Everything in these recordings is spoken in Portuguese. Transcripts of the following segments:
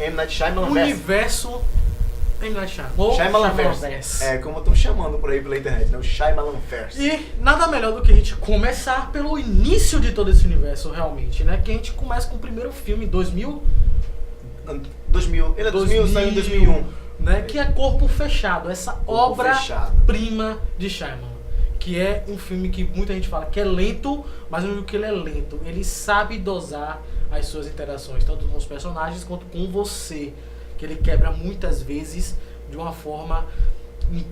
M. Night Shyamalan Verse. Universo M. Night Shyamalan. Shyamalan Verse. É, como estão chamando por aí pela internet, né? O Shyamalan Verse. E nada melhor do que a gente começar pelo início de todo esse universo, realmente, né? Que a gente começa com o primeiro filme, 2000. 2000. Ele é 2000, saiu em 2001. Né? Que é Corpo Fechado, essa obra-prima de Shyamalan. Que é um filme que muita gente fala que é lento, mas eu não digo que ele é lento. Ele sabe dosar as suas interações, tanto com os personagens quanto com você. Que ele quebra muitas vezes de uma forma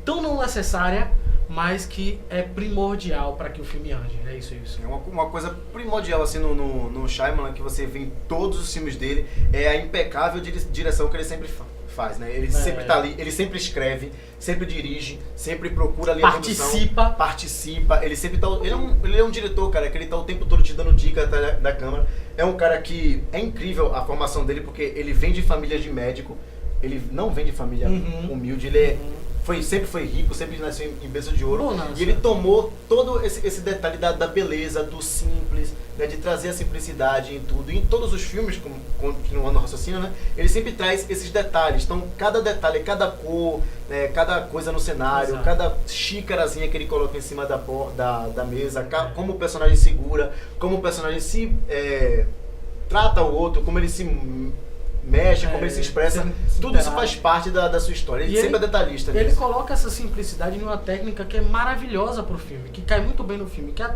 tão não necessária, mas que é primordial para que o filme ande. É isso. É uma coisa primordial assim no Shyamalan, que você vê em todos os filmes dele, é a impecável direção que ele sempre faz, né? Ele sempre tá ali, ele sempre escreve, sempre dirige, sempre procura ali a produção, participa, ele sempre tá, ele é um diretor, cara, que ele tá o tempo todo te dando dicas da câmera. É um cara que é incrível a formação dele, porque ele vem de família de médico, ele não vem de família humilde, ele sempre foi rico, sempre nasceu em berço de ouro. E ele tomou todo esse detalhe da beleza, do simples, né, de trazer a simplicidade em tudo. E em todos os filmes, continuando o raciocínio, né, ele sempre traz esses detalhes. Então, cada detalhe, cada cor, né, cada coisa no cenário, cada xícarazinha que ele coloca em cima da mesa, como o personagem segura, como o personagem se trata o outro, como ele se mexe, como ele se expressa, tudo isso faz parte da sua história. Ele sempre é detalhista nisso. Ele coloca essa simplicidade em uma técnica que é maravilhosa pro filme, que cai muito bem no filme, que é a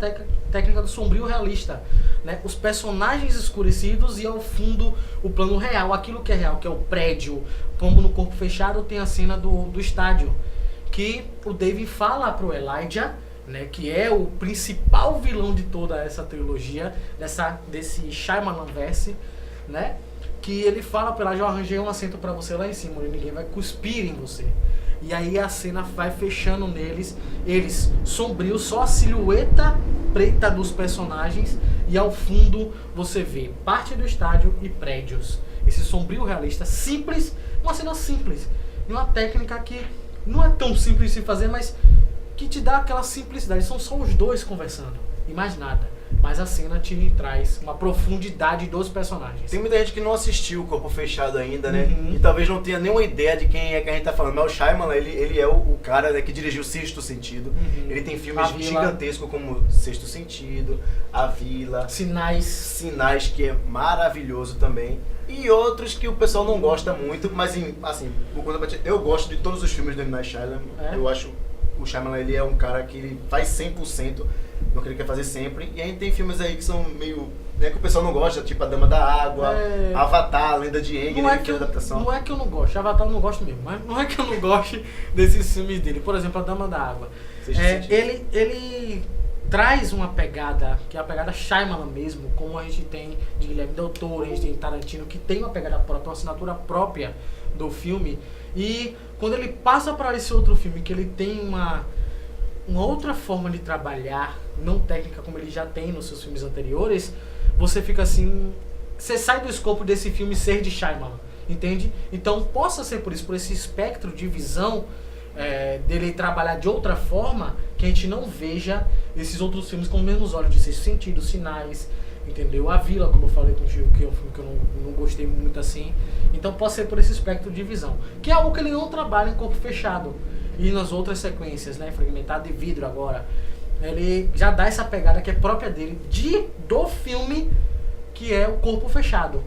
técnica do sombrio realista. Né? Os personagens escurecidos e ao fundo o plano real, aquilo que é real, que é o prédio. Como no Corpo Fechado tem a cena do estádio, que o David fala pro Elijah, né, que é o principal vilão de toda essa trilogia, desse Shyamalan Verse, né? Que ele fala pra ela, já arranjei um assento pra você lá em cima, onde ninguém vai cuspir em você. E aí a cena vai fechando neles, eles sombrios, só a silhueta preta dos personagens, e ao fundo você vê parte do estádio e prédios. Esse sombrio realista, simples, uma cena simples, e uma técnica que não é tão simples de se fazer, mas que te dá aquela simplicidade, são só os dois conversando, e mais nada. Mas a cena te traz uma profundidade dos personagens. Tem muita gente que não assistiu o Corpo Fechado ainda, né? E talvez não tenha nenhuma ideia de quem é que a gente tá falando. Mas o Shyamalan, ele é o cara, né, que dirigiu Sexto Sentido. Ele tem filmes gigantescos como Sexto Sentido, A Vila, Sinais, que é maravilhoso também. E outros que o pessoal não gosta muito, mas assim, eu gosto de todos os filmes do M. Night Shyamalan. Eu acho o Shyamalan, ele é um cara que ele faz 100% no que ele quer fazer sempre. E aí tem filmes aí que são meio, né, que o pessoal não gosta, tipo A Dama da Água, Avatar, Lenda de Aang, né, que é adaptação. Não é que eu não gosto, Avatar eu não gosto mesmo, mas não é que eu não goste desses filmes dele. Por exemplo, A Dama da Água. Ele traz uma pegada, que é a pegada Shyamalan mesmo, como a gente tem de Guilherme Del Toro, a gente tem Tarantino, que tem uma pegada própria, uma assinatura própria do filme. E quando ele passa para esse outro filme, que ele tem uma outra forma de trabalhar, não técnica como ele já tem nos seus filmes anteriores, você fica assim, você sai do escopo desse filme ser de Shyamalan, entende? Então possa ser por isso, por esse espectro de visão dele trabalhar de outra forma, que a gente não veja esses outros filmes com os mesmos olhos, de Sexto Sentido, Sinais, entendeu? A Vila, como eu falei contigo, que é um filme que eu não gostei muito assim. Então pode ser por esse espectro de visão, que é algo que ele não trabalha em Corpo Fechado. E nas outras sequências, né, Fragmentado e Vidro agora, ele já dá essa pegada que é própria dele, do filme, que é o Corpo Fechado,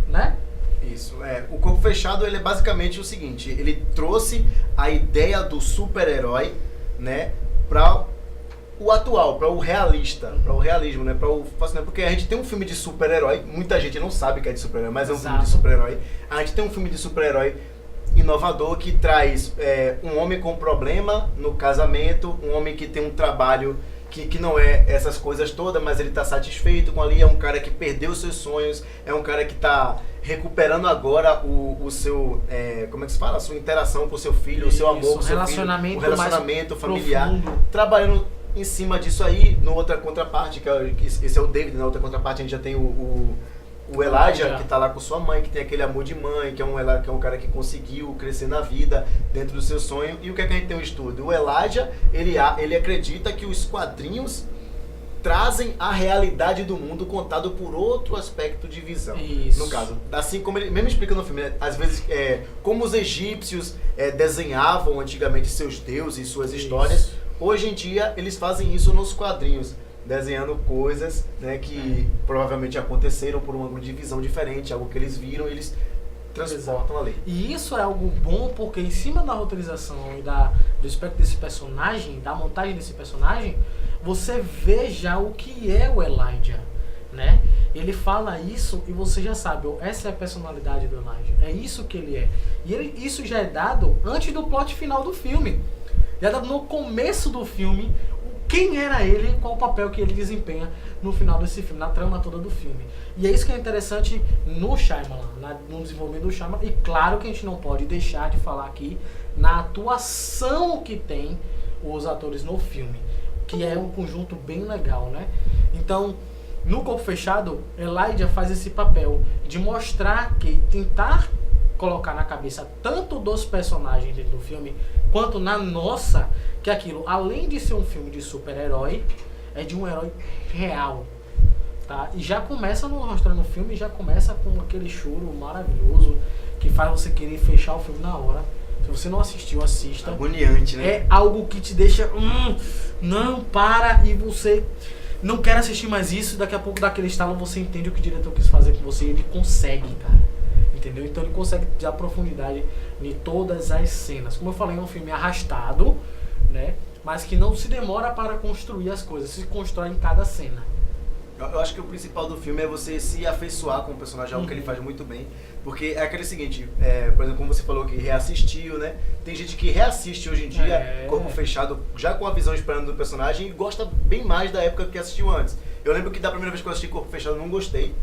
né? Isso, o Corpo Fechado, ele é basicamente o seguinte, ele trouxe a ideia do super-herói, né, para o atual, para o realista, para o realismo, né, porque a gente tem um filme de super-herói, muita gente não sabe que é de super-herói, mas é um filme de super-herói. A gente tem um filme de super-herói inovador que traz um homem com problema no casamento, um homem que tem um trabalho que não é essas coisas todas, mas ele está satisfeito com ali, é um cara que perdeu os seus sonhos, é um cara que está recuperando agora o seu, como é que se fala? A sua interação com o seu filho, o seu amor com o seu filho, o relacionamento familiar, profundo. Trabalhando em cima disso aí, no outra contraparte, que esse é o David, na outra contraparte a gente já tem o Elijah, que tá lá com sua mãe, que tem aquele amor de mãe, que é um cara que conseguiu crescer na vida dentro do seu sonho. E o que é que a gente tem um estudo? O Elijah, ele acredita que os quadrinhos trazem a realidade do mundo contado por outro aspecto de visão. Isso. No caso, assim como ele mesmo explica no filme, né? Às vezes, como os egípcios desenhavam antigamente seus deuses e suas histórias, hoje em dia eles fazem isso nos quadrinhos, desenhando coisas, né, que provavelmente aconteceram por um ângulo de visão diferente, algo que eles viram, eles transportam ali. E isso é algo bom porque em cima da roteirização e do aspecto desse personagem, da montagem desse personagem, você vê já o que é o Elijah, né? Ele fala isso e você já sabe, essa é a personalidade do Elijah, é isso que ele é. E isso já é dado antes do plot final do filme. Já é dado no começo do filme, quem era ele e qual o papel que ele desempenha no final desse filme, na trama toda do filme. E é isso que é interessante no Shyamalan, no desenvolvimento do Shyamalan. E claro que a gente não pode deixar de falar aqui na atuação que tem os atores no filme, que é um conjunto bem legal, né? Então, no Corpo Fechado, Elijah faz esse papel de mostrar que tentar colocar na cabeça tanto dos personagens dentro do filme, quanto na nossa, que aquilo, além de ser um filme de super-herói, é de um herói real, tá? E já começa mostrando o filme, já começa com aquele choro maravilhoso, que faz você querer fechar o filme na hora. Se você não assistiu, assista. Agoniante, né? É algo que te deixa, não, para, e você não quer assistir mais isso, daqui a pouco daquele estalo você entende o que o diretor quis fazer com você, e ele consegue, cara. Entendeu? Então ele consegue dar profundidade em todas as cenas. Como eu falei, é um filme arrastado, né? Mas que não se demora para construir as coisas, se constrói em cada cena. Eu acho que o principal do filme é você se afeiçoar com o personagem, algo que ele faz muito bem. Porque é aquele seguinte, por exemplo, como você falou que reassistiu, né? Tem gente que reassiste hoje em dia, Corpo Fechado, já com a visão esperando do personagem, e gosta bem mais da época que assistiu antes. Eu lembro que da primeira vez que eu assisti Corpo Fechado eu não gostei,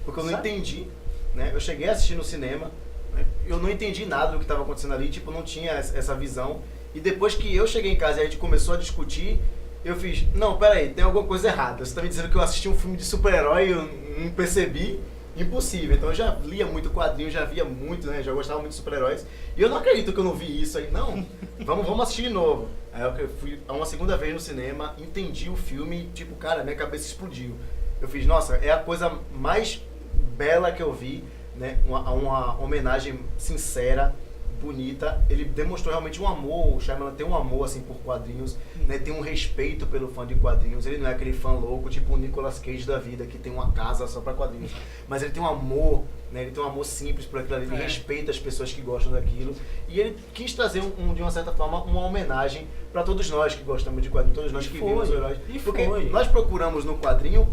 porque eu não entendi. Né? Eu cheguei a assistir no cinema, né? Eu não entendi nada do que estava acontecendo ali, tipo, não tinha essa visão. E depois que eu cheguei em casa e a gente começou a discutir, eu fiz, não, peraí, tem alguma coisa errada. Você está me dizendo que eu assisti um filme de super-herói e eu não percebi? Impossível. Então eu já lia muito quadrinho, já via muito, né? Já gostava muito de super-heróis. E eu não acredito que eu não vi isso aí, não. Vamos assistir de novo. Aí eu fui uma segunda vez no cinema, entendi o filme e, tipo, cara, minha cabeça explodiu. Eu fiz, nossa, é a coisa mais bela que eu vi, né? Uma homenagem sincera, bonita. Ele demonstrou realmente um amor. O Shyamalan tem um amor assim por quadrinhos, né? Tem um respeito pelo fã de quadrinhos. Ele não é aquele fã louco tipo o Nicolas Cage da vida que tem uma casa só para quadrinhos, mas ele tem um amor, né? Ele tem um amor simples por aquilo ali. Ele respeita as pessoas que gostam daquilo, e ele quis trazer de uma certa forma uma homenagem para todos nós que gostamos de quadrinhos, todos nós que vimos os heróis. Porque nós procuramos no quadrinho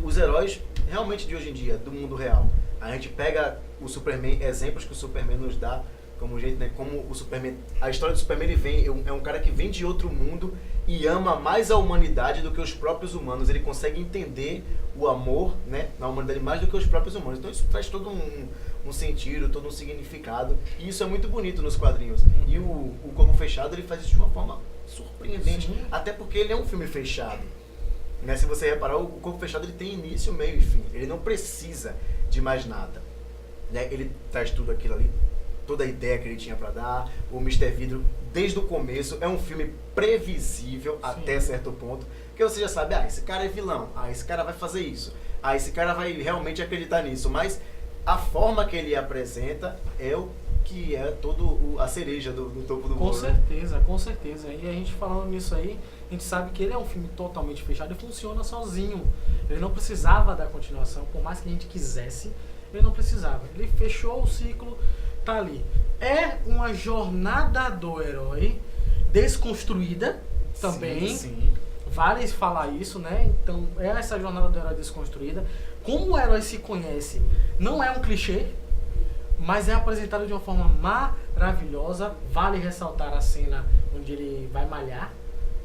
os heróis realmente de hoje em dia, do mundo real. A gente pega o Superman, exemplos que o Superman nos dá, como jeito, né? Como o Superman, a história do Superman, ele é um cara que vem de outro mundo e ama mais a humanidade do que os próprios humanos. Ele consegue entender o amor, né, na humanidade mais do que os próprios humanos. Então isso traz todo um sentido, todo um significado, e isso é muito bonito nos quadrinhos. E o Corpo Fechado, ele faz isso de uma forma surpreendente, até porque ele é um filme fechado. Né? Se você reparar, o Corpo Fechado ele tem início, meio e fim. Ele não precisa de mais nada. Né? Ele traz tudo aquilo ali, toda a ideia que ele tinha para dar. O Mr. Vidro, desde o começo, é um filme previsível até certo ponto. Que você já sabe, esse cara é vilão, esse cara vai fazer isso, esse cara vai realmente acreditar nisso. Mas a forma que ele apresenta é o que é a cereja do topo do bolo. Com certeza. E a gente falando nisso aí, a gente sabe que ele é um filme totalmente fechado e funciona sozinho. Ele não precisava da continuação, por mais que a gente quisesse, ele não precisava. Ele fechou o ciclo, tá ali. É uma jornada do herói desconstruída também. Sim. Vale falar isso, né? Então, é essa jornada do herói desconstruída. Como o herói se conhece, não é um clichê, mas é apresentado de uma forma maravilhosa. Vale ressaltar a cena onde ele vai malhar,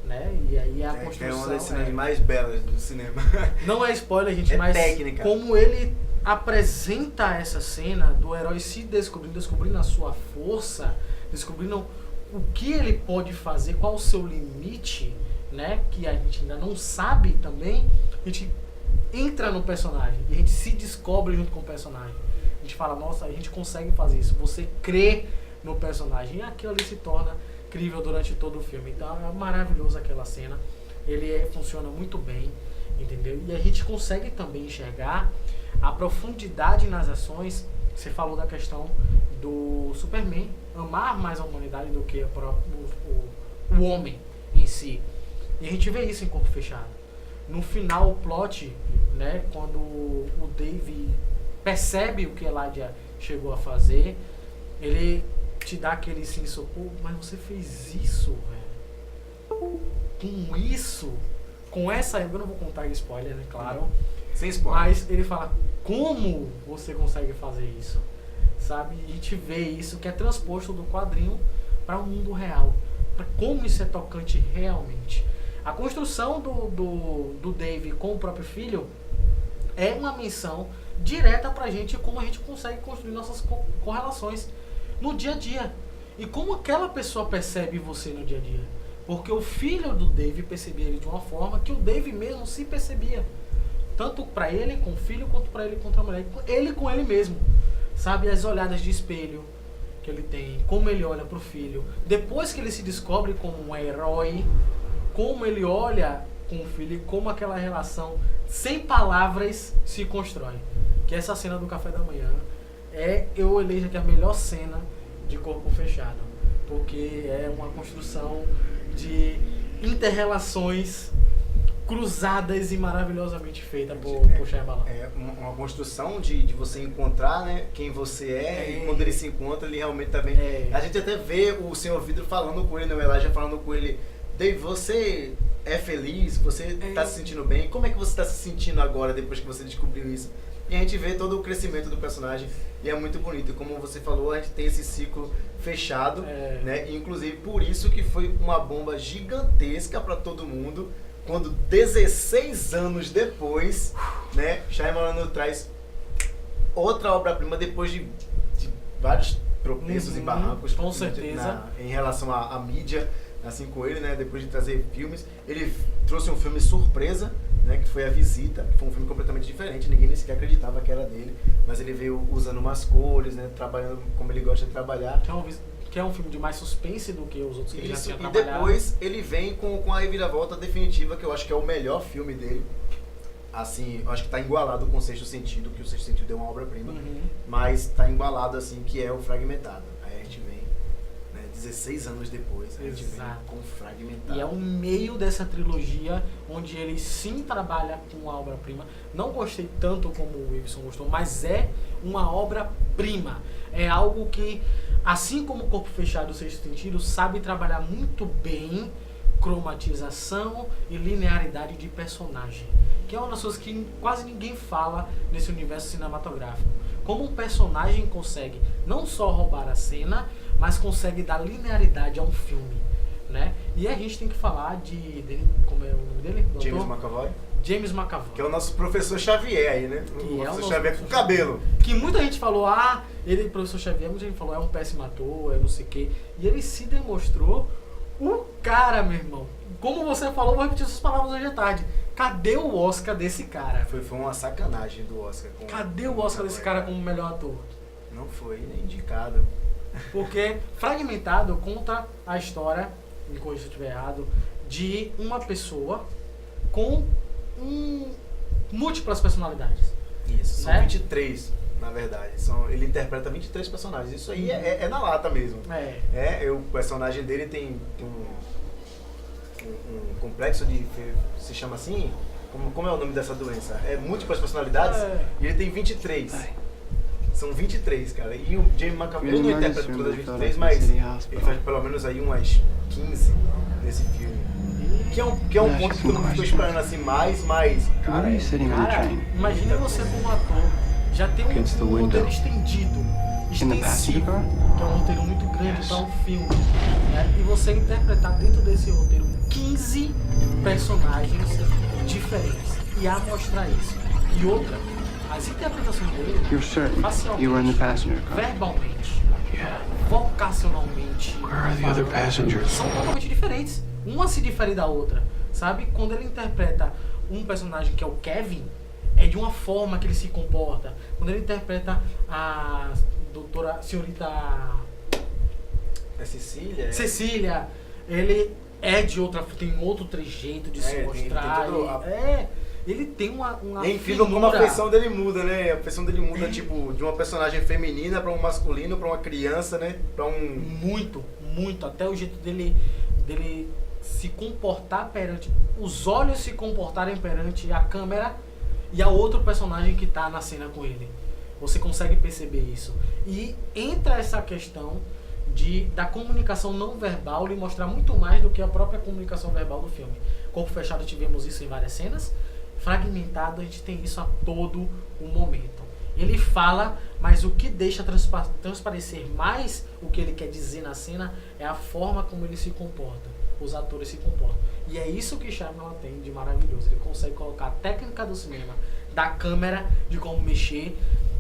né? E aí a construção... É uma das cenas mais belas do cinema. Não é spoiler, gente, mas técnica. Como ele apresenta essa cena do herói se descobrindo a sua força, descobrindo o que ele pode fazer, qual o seu limite, né? Que a gente ainda não sabe também. A gente entra no personagem e a gente se descobre junto com o personagem. A gente fala, nossa, a gente consegue fazer isso. Você crê no personagem. E aquilo ali se torna incrível durante todo o filme. Então é maravilhoso aquela cena. funciona muito bem, entendeu? E a gente consegue também enxergar a profundidade nas ações. Você falou da questão do Superman amar mais a humanidade do que o homem em si. E a gente vê isso em Corpo Fechado. No final, o plot, né, quando o Dave percebe o que Elijah chegou a fazer, ele te dá aquele senso, pô, mas você fez isso, velho. Com isso, com essa... Eu não vou contar spoiler, né, claro. Sem spoiler. Mas ele fala, como você consegue fazer isso? Sabe? E a gente vê isso que é transposto do quadrinho para o mundo real. Para como isso é tocante realmente. A construção do Dave com o próprio filho é uma menção direta pra gente como a gente consegue construir nossas correlações no dia a dia. E como aquela pessoa percebe você no dia a dia. Porque o filho do Dave percebia ele de uma forma que o Dave mesmo se percebia. Tanto pra ele com o filho, quanto pra ele contra a mulher. Ele com ele mesmo. Sabe, as olhadas de espelho que ele tem, como ele olha pro filho. Depois que ele se descobre como um herói, como ele olha com o filho e como aquela relação sem palavras se constrói. Que essa cena do café da manhã eu elejo que é a melhor cena de Corpo Fechado. Porque é uma construção de inter-relações cruzadas e maravilhosamente feita por Shyamalan. É uma construção de você encontrar, né, quem você é, e quando ele se encontra, ele realmente também... A gente até vê o Senhor Vidro falando com ele, né, o Elijah falando com ele, Dave, você é feliz? Você está se sentindo bem? Como é que você está se sentindo agora, depois que você descobriu isso? E a gente vê todo o crescimento do personagem e é muito bonito. Como você falou, a gente tem esse ciclo fechado, né? E, inclusive por isso que foi uma bomba gigantesca para todo mundo, quando 16 anos depois, né, Shyamalan traz outra obra-prima depois de vários tropeços e barrancos. Com certeza. Em relação à mídia, assim com ele, né, depois de trazer filmes. Ele trouxe um filme surpresa, né, que foi A Visita, que foi um filme completamente diferente, ninguém nem sequer acreditava que era dele, mas ele veio usando umas cores, né, trabalhando como ele gosta de trabalhar. Que é um filme de mais suspense do que os outros que ele já tinha E trabalhado. depois ele vem com a reviravolta definitiva, que eu acho que é o melhor filme dele. Assim, eu acho que tá igualado com o Sexto Sentido, que o Sexto Sentido é uma obra-prima, mas tá igualado, assim, que é o Fragmentado. Aí a gente vem, né, 16 anos depois, a gente vem com o Fragmentado. E é o meio dessa trilogia, onde ele sim trabalha com a obra-prima. Não gostei tanto como o Wilson gostou, mas é uma obra-prima. É algo que, assim como o Corpo Fechado e o Sexto Sentido, sabe trabalhar muito bem cromatização e linearidade de personagem, que é uma das coisas que quase ninguém fala nesse universo cinematográfico. Como um personagem consegue não só roubar a cena, mas consegue dar linearidade a um filme, né? E a gente tem que falar como é o nome dele? James McAvoy. James McAvoy. Que é o nosso professor Xavier aí, né? O professor Xavier com cabelo. Que muita gente falou, ele, professor Xavier, muita gente falou, é um péssimo ator, é não sei o quê. E ele se demonstrou o cara, meu irmão. Como você falou, vou repetir suas palavras hoje à tarde. Cadê o Oscar desse cara? Foi uma sacanagem do Oscar. Cadê o Oscar desse cara como melhor ator? Não foi nem indicado. Porque Fragmentado conta a história, me corrija se eu estiver errado, de uma pessoa com múltiplas personalidades. Isso, são né? 23, na verdade. Ele interpreta 23 personagens. Isso aí é na lata mesmo. O personagem dele tem um complexo de... se chama assim? Como é o nome dessa doença? É múltiplas personalidades? E ele tem 23. São 23, cara. E o James McAvoy, ele não interpreta todas as 23, mas ele faz pelo menos aí umas 15 nesse filme. Que é um ponto que todo mundo ficou esperando assim mais, mas... Cara, imagina você como ator já ter um roteiro estendido, extensivo, que é um roteiro muito grande para um filme, né? E você interpretar dentro desse roteiro 15 personagens diferentes e a mostrar isso. E outra, as interpretações dele, facialmente, verbalmente, vocacionalmente, são totalmente diferentes. Uma se difere da outra, sabe? Quando ele interpreta um personagem que é o Kevin, é de uma forma que ele se comporta. Quando ele interpreta a senhorita Cecília, Cecília, ele é de outra, tem outro trejeito de se mostrar. Ele tem uma é incrível como a feição dele muda, né? A feição dele muda, tipo, de uma personagem feminina pra um masculino, pra uma criança, né? Pra um... Muito. Até o jeito dele se comportar perante... Os olhos se comportarem perante a câmera e a outro personagem que tá na cena com ele. Você consegue perceber isso. E entra essa questão da comunicação não verbal lhe mostrar muito mais do que a própria comunicação verbal do filme. Corpo Fechado tivemos isso em várias cenas. Fragmentado, a gente tem isso a todo o momento. Ele fala, mas o que deixa transparecer mais o que ele quer dizer na cena é a forma como ele se comporta, os atores se comportam. E é isso que Shyamalan tem de maravilhoso. Ele consegue colocar a técnica do cinema, da câmera, de como mexer.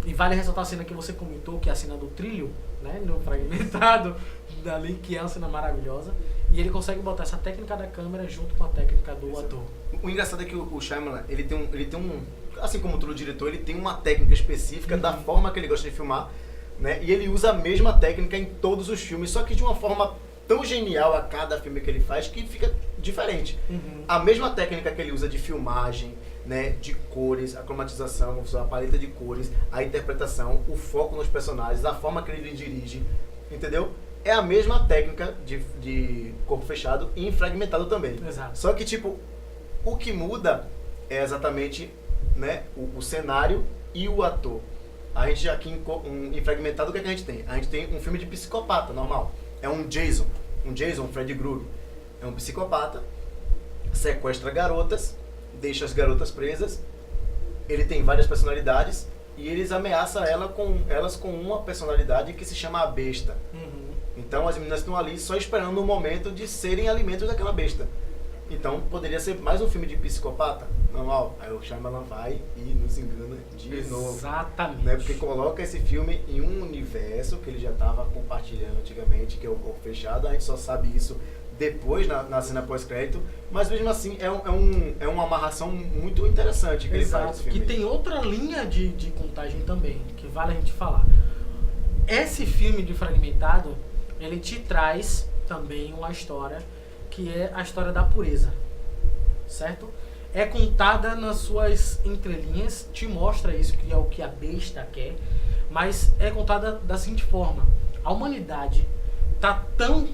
E vale ressaltar a cena que você comentou, que é a cena do trilho, né, no Fragmentado, dali, que é uma cena maravilhosa. E ele consegue botar essa técnica da câmera junto com a técnica do ator. O engraçado é que o Shyamalan, ele tem um, assim como todo diretor, ele tem uma técnica específica da forma que ele gosta de filmar, né? E ele usa a mesma técnica em todos os filmes, só que de uma forma tão genial a cada filme que ele faz que fica diferente. A mesma técnica que ele usa de filmagem, né, de cores, a cromatização, a paleta de cores, a interpretação, o foco nos personagens, a forma que ele dirige, entendeu? É a mesma técnica de Corpo Fechado e em Fragmentado também. Exato. Só que, tipo, o que muda é exatamente, né, o cenário e o ator. A gente aqui em Fragmentado, o que é que a gente tem? A gente tem um filme de psicopata, normal. É um Jason, Freddy Krueger. É um psicopata, sequestra garotas, deixa as garotas presas, ele tem várias personalidades e eles ameaçam elas com uma personalidade que se chama a besta. Então as meninas estão ali só esperando o momento de serem alimentos daquela besta. Então poderia ser mais um filme de psicopata, normal. Aí o Shyamalan vai e nos engana de novo. Exatamente. Né? Porque coloca esse filme em um universo que ele já estava compartilhando antigamente, que é o Corpo Fechado. A gente só sabe isso depois na cena pós-crédito, mas mesmo assim é uma amarração muito interessante que ele faz nesse filme. Que tem outra linha de contagem também, que vale a gente falar. Esse filme de Fragmentado, ele te traz também uma história que é a história da pureza, certo? É contada nas suas entrelinhas, te mostra isso, que é o que a besta quer, mas é contada da seguinte forma: a humanidade tá tão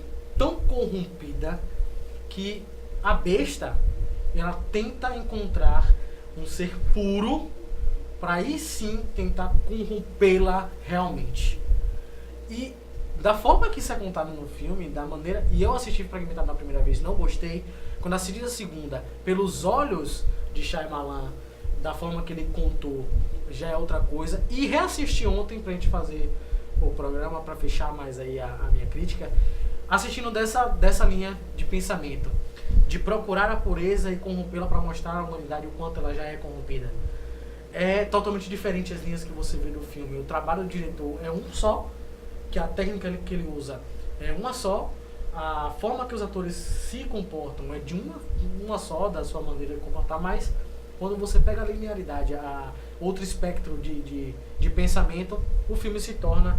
corrompida que a besta, ela tenta encontrar um ser puro para aí sim tentar corrompê-la realmente. E da forma que isso é contado no filme, da maneira... E eu assisti Fragmentado na primeira vez, não gostei. Quando assisti a segunda, pelos olhos de Shyamalan, da forma que ele contou, já é outra coisa. E reassisti ontem pra gente fazer o programa, pra fechar mais aí a minha crítica, assistindo dessa linha de pensamento, de procurar a pureza e corrompê-la para mostrar à humanidade o quanto ela já é corrompida. É totalmente diferente as linhas que você vê no filme. O trabalho do diretor é um só, que a técnica que ele usa é uma só, a forma que os atores se comportam é de uma só, da sua maneira de comportar, mas quando você pega a linearidade, a outro espectro de pensamento, o filme se torna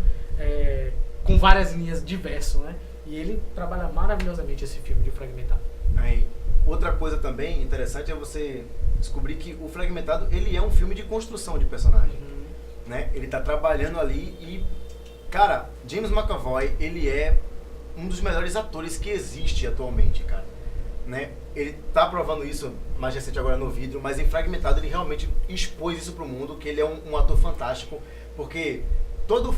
com várias linhas diverso, né? E ele trabalha maravilhosamente esse filme de Fragmentado. Aí, outra coisa também interessante é você descobrir que o Fragmentado, ele é um filme de construção de personagem, né? Ele tá trabalhando ali e, cara, James McAvoy, ele é um dos melhores atores que existe atualmente, cara, né? Ele tá provando isso mais recente agora no Vidro, mas em Fragmentado ele realmente expôs isso pro mundo, que ele é um ator fantástico, porque todo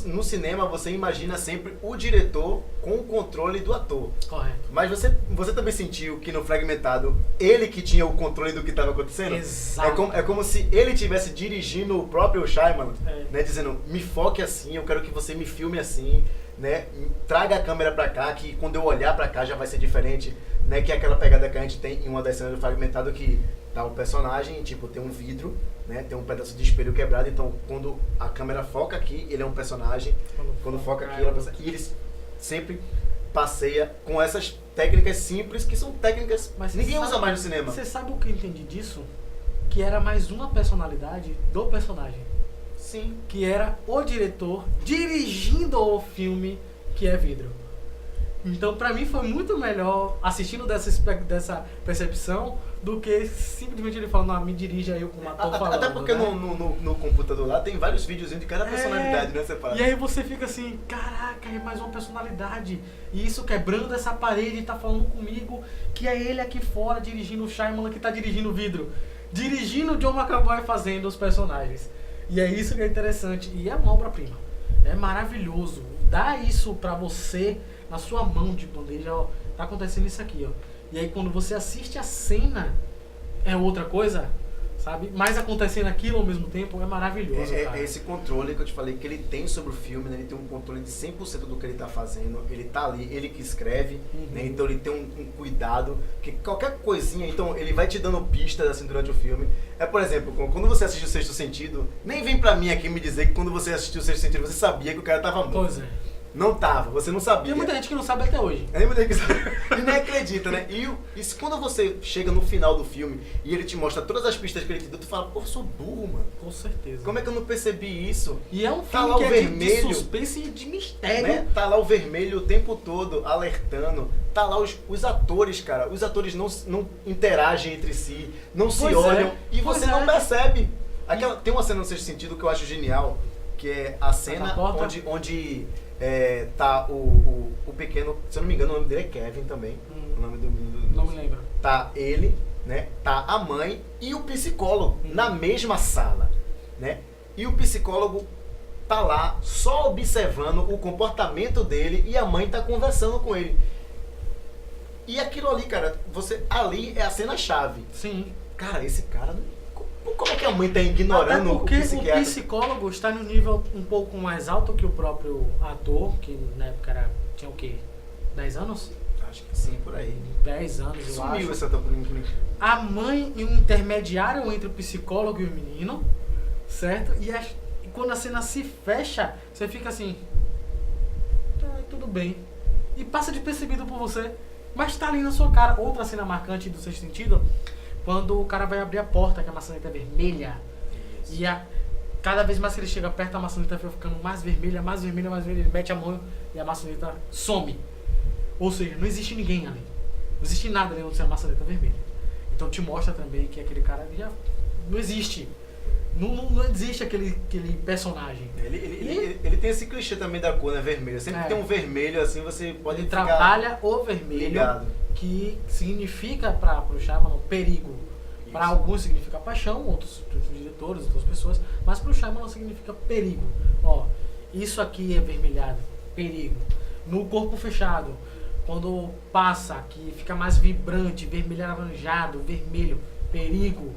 no cinema você imagina sempre o diretor com o controle do ator. Correto. Mas você também sentiu que no Fragmentado ele que tinha o controle do que estava acontecendo? Exato. É como se ele estivesse dirigindo o próprio Shyamalan, né, dizendo, me foque assim, eu quero que você me filme assim, né, traga a câmera pra cá, que quando eu olhar pra cá já vai ser diferente, né, que é aquela pegada que a gente tem em uma das cenas do Fragmentado, que tá um personagem, tipo, tem um vidro, né, tem um pedaço de espelho quebrado, então quando a câmera foca aqui, ele é um personagem, quando foca aqui, ele é um personagem, e ele sempre passeia com essas técnicas simples, que são técnicas que ninguém usa mais no cinema. Você sabe o que eu entendi disso? Que era mais uma personalidade do personagem. Sim. Que era o diretor dirigindo o filme que é Vidro. Então, pra mim, foi muito melhor assistindo dessa percepção do que simplesmente ele falando, me dirija aí como ator falando. Até porque né? no computador lá tem vários videozinhos de cada personalidade, né? Separado. E aí você fica assim, caraca, é mais uma personalidade. E isso quebrando essa parede e tá falando comigo que é ele aqui fora dirigindo o Shyamalan que tá dirigindo o vidro. Dirigindo o John McAvoy fazendo os personagens. E é isso que é interessante. E é uma obra-prima. É maravilhoso. Dá isso pra você na sua mão de bandeja, ó. Tá acontecendo isso aqui, ó. E aí quando você assiste a cena, é outra coisa, sabe? Mas acontecendo aquilo ao mesmo tempo é maravilhoso, cara. É esse controle que eu te falei que ele tem sobre o filme, né? Ele tem um controle de 100% do que ele tá fazendo. Ele tá ali, ele que escreve, né? Então ele tem um cuidado, que qualquer coisinha, então ele vai te dando pistas assim durante o filme. Por exemplo, quando você assiste o Sexto Sentido, nem vem pra mim aqui me dizer que quando você assistiu o Sexto Sentido, você sabia que o cara tava morto. Pois é. Não tava, você não sabia. Tem muita gente que não sabe até hoje. Tem muita gente que sabe e nem acredita, né? E quando você chega no final do filme e ele te mostra todas as pistas que ele te deu, tu fala, pô, eu sou burro, mano. Com certeza. Como é que eu não percebi isso? E é um Tá filme lá que o é vermelho, de suspense e de mistério. né? Tá lá o vermelho o tempo todo, alertando. Tá lá os atores, cara. Os atores não interagem entre si, não se olham. E você não percebe. Tem uma cena no Sexto Sentido que eu acho genial, que é a cena onde tá o pequeno, se eu não me engano, o nome dele é Kevin também. O nome do menino. Não me lembro. Tá ele, né? Tá a mãe e o psicólogo na mesma sala, né? E o psicólogo tá lá só observando o comportamento dele e a mãe tá conversando com ele. E aquilo ali, cara, ali é a cena-chave. Sim. Cara, esse cara, como é que a mãe tá ignorando o psiquiatra? O o psicólogo está no nível um pouco mais alto que o próprio ator, que na época tinha o quê? 10 anos? Acho que sim, por aí. 10 anos, eu acho. Sumiu essa tampolinha. A mãe e um intermediário entre o psicólogo e o menino, certo? E quando a cena se fecha, você fica assim, tudo bem. E passa despercebido por você, mas tá ali na sua cara. Outra cena marcante do Sexto Sentido, quando o cara vai abrir a porta, que a maçaneta é vermelha. Isso. E cada vez mais que ele chega perto, a maçaneta vai ficando mais vermelha, mais vermelha, mais vermelha. Ele mete a mão e a maçaneta some. Ou seja, não existe ninguém ali. Não existe nada ali onde tem a maçaneta vermelha. Então te mostra também que aquele cara já não existe. Não existe aquele personagem. Ele tem esse clichê também da cor, né? Vermelho. Sempre que tem um vermelho assim, você pode ele trabalha o vermelho, ligado. Que significa para o Shyamalan perigo. Para alguns significa paixão, outros diretores, outras pessoas, mas para o Shyamalan significa perigo. Ó, isso aqui é vermelhado, perigo. No Corpo Fechado, quando passa, que fica mais vibrante, vermelho alaranjado, vermelho, perigo.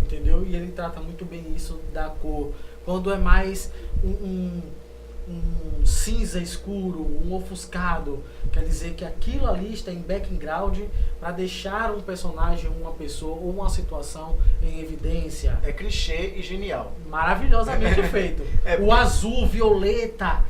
Entendeu? E ele trata muito bem isso da cor. Quando é mais um cinza escuro, um ofuscado, quer dizer que aquilo ali está em background para deixar um personagem, uma pessoa ou uma situação em evidência. É clichê e genial. Maravilhosamente feito. O azul, violeta,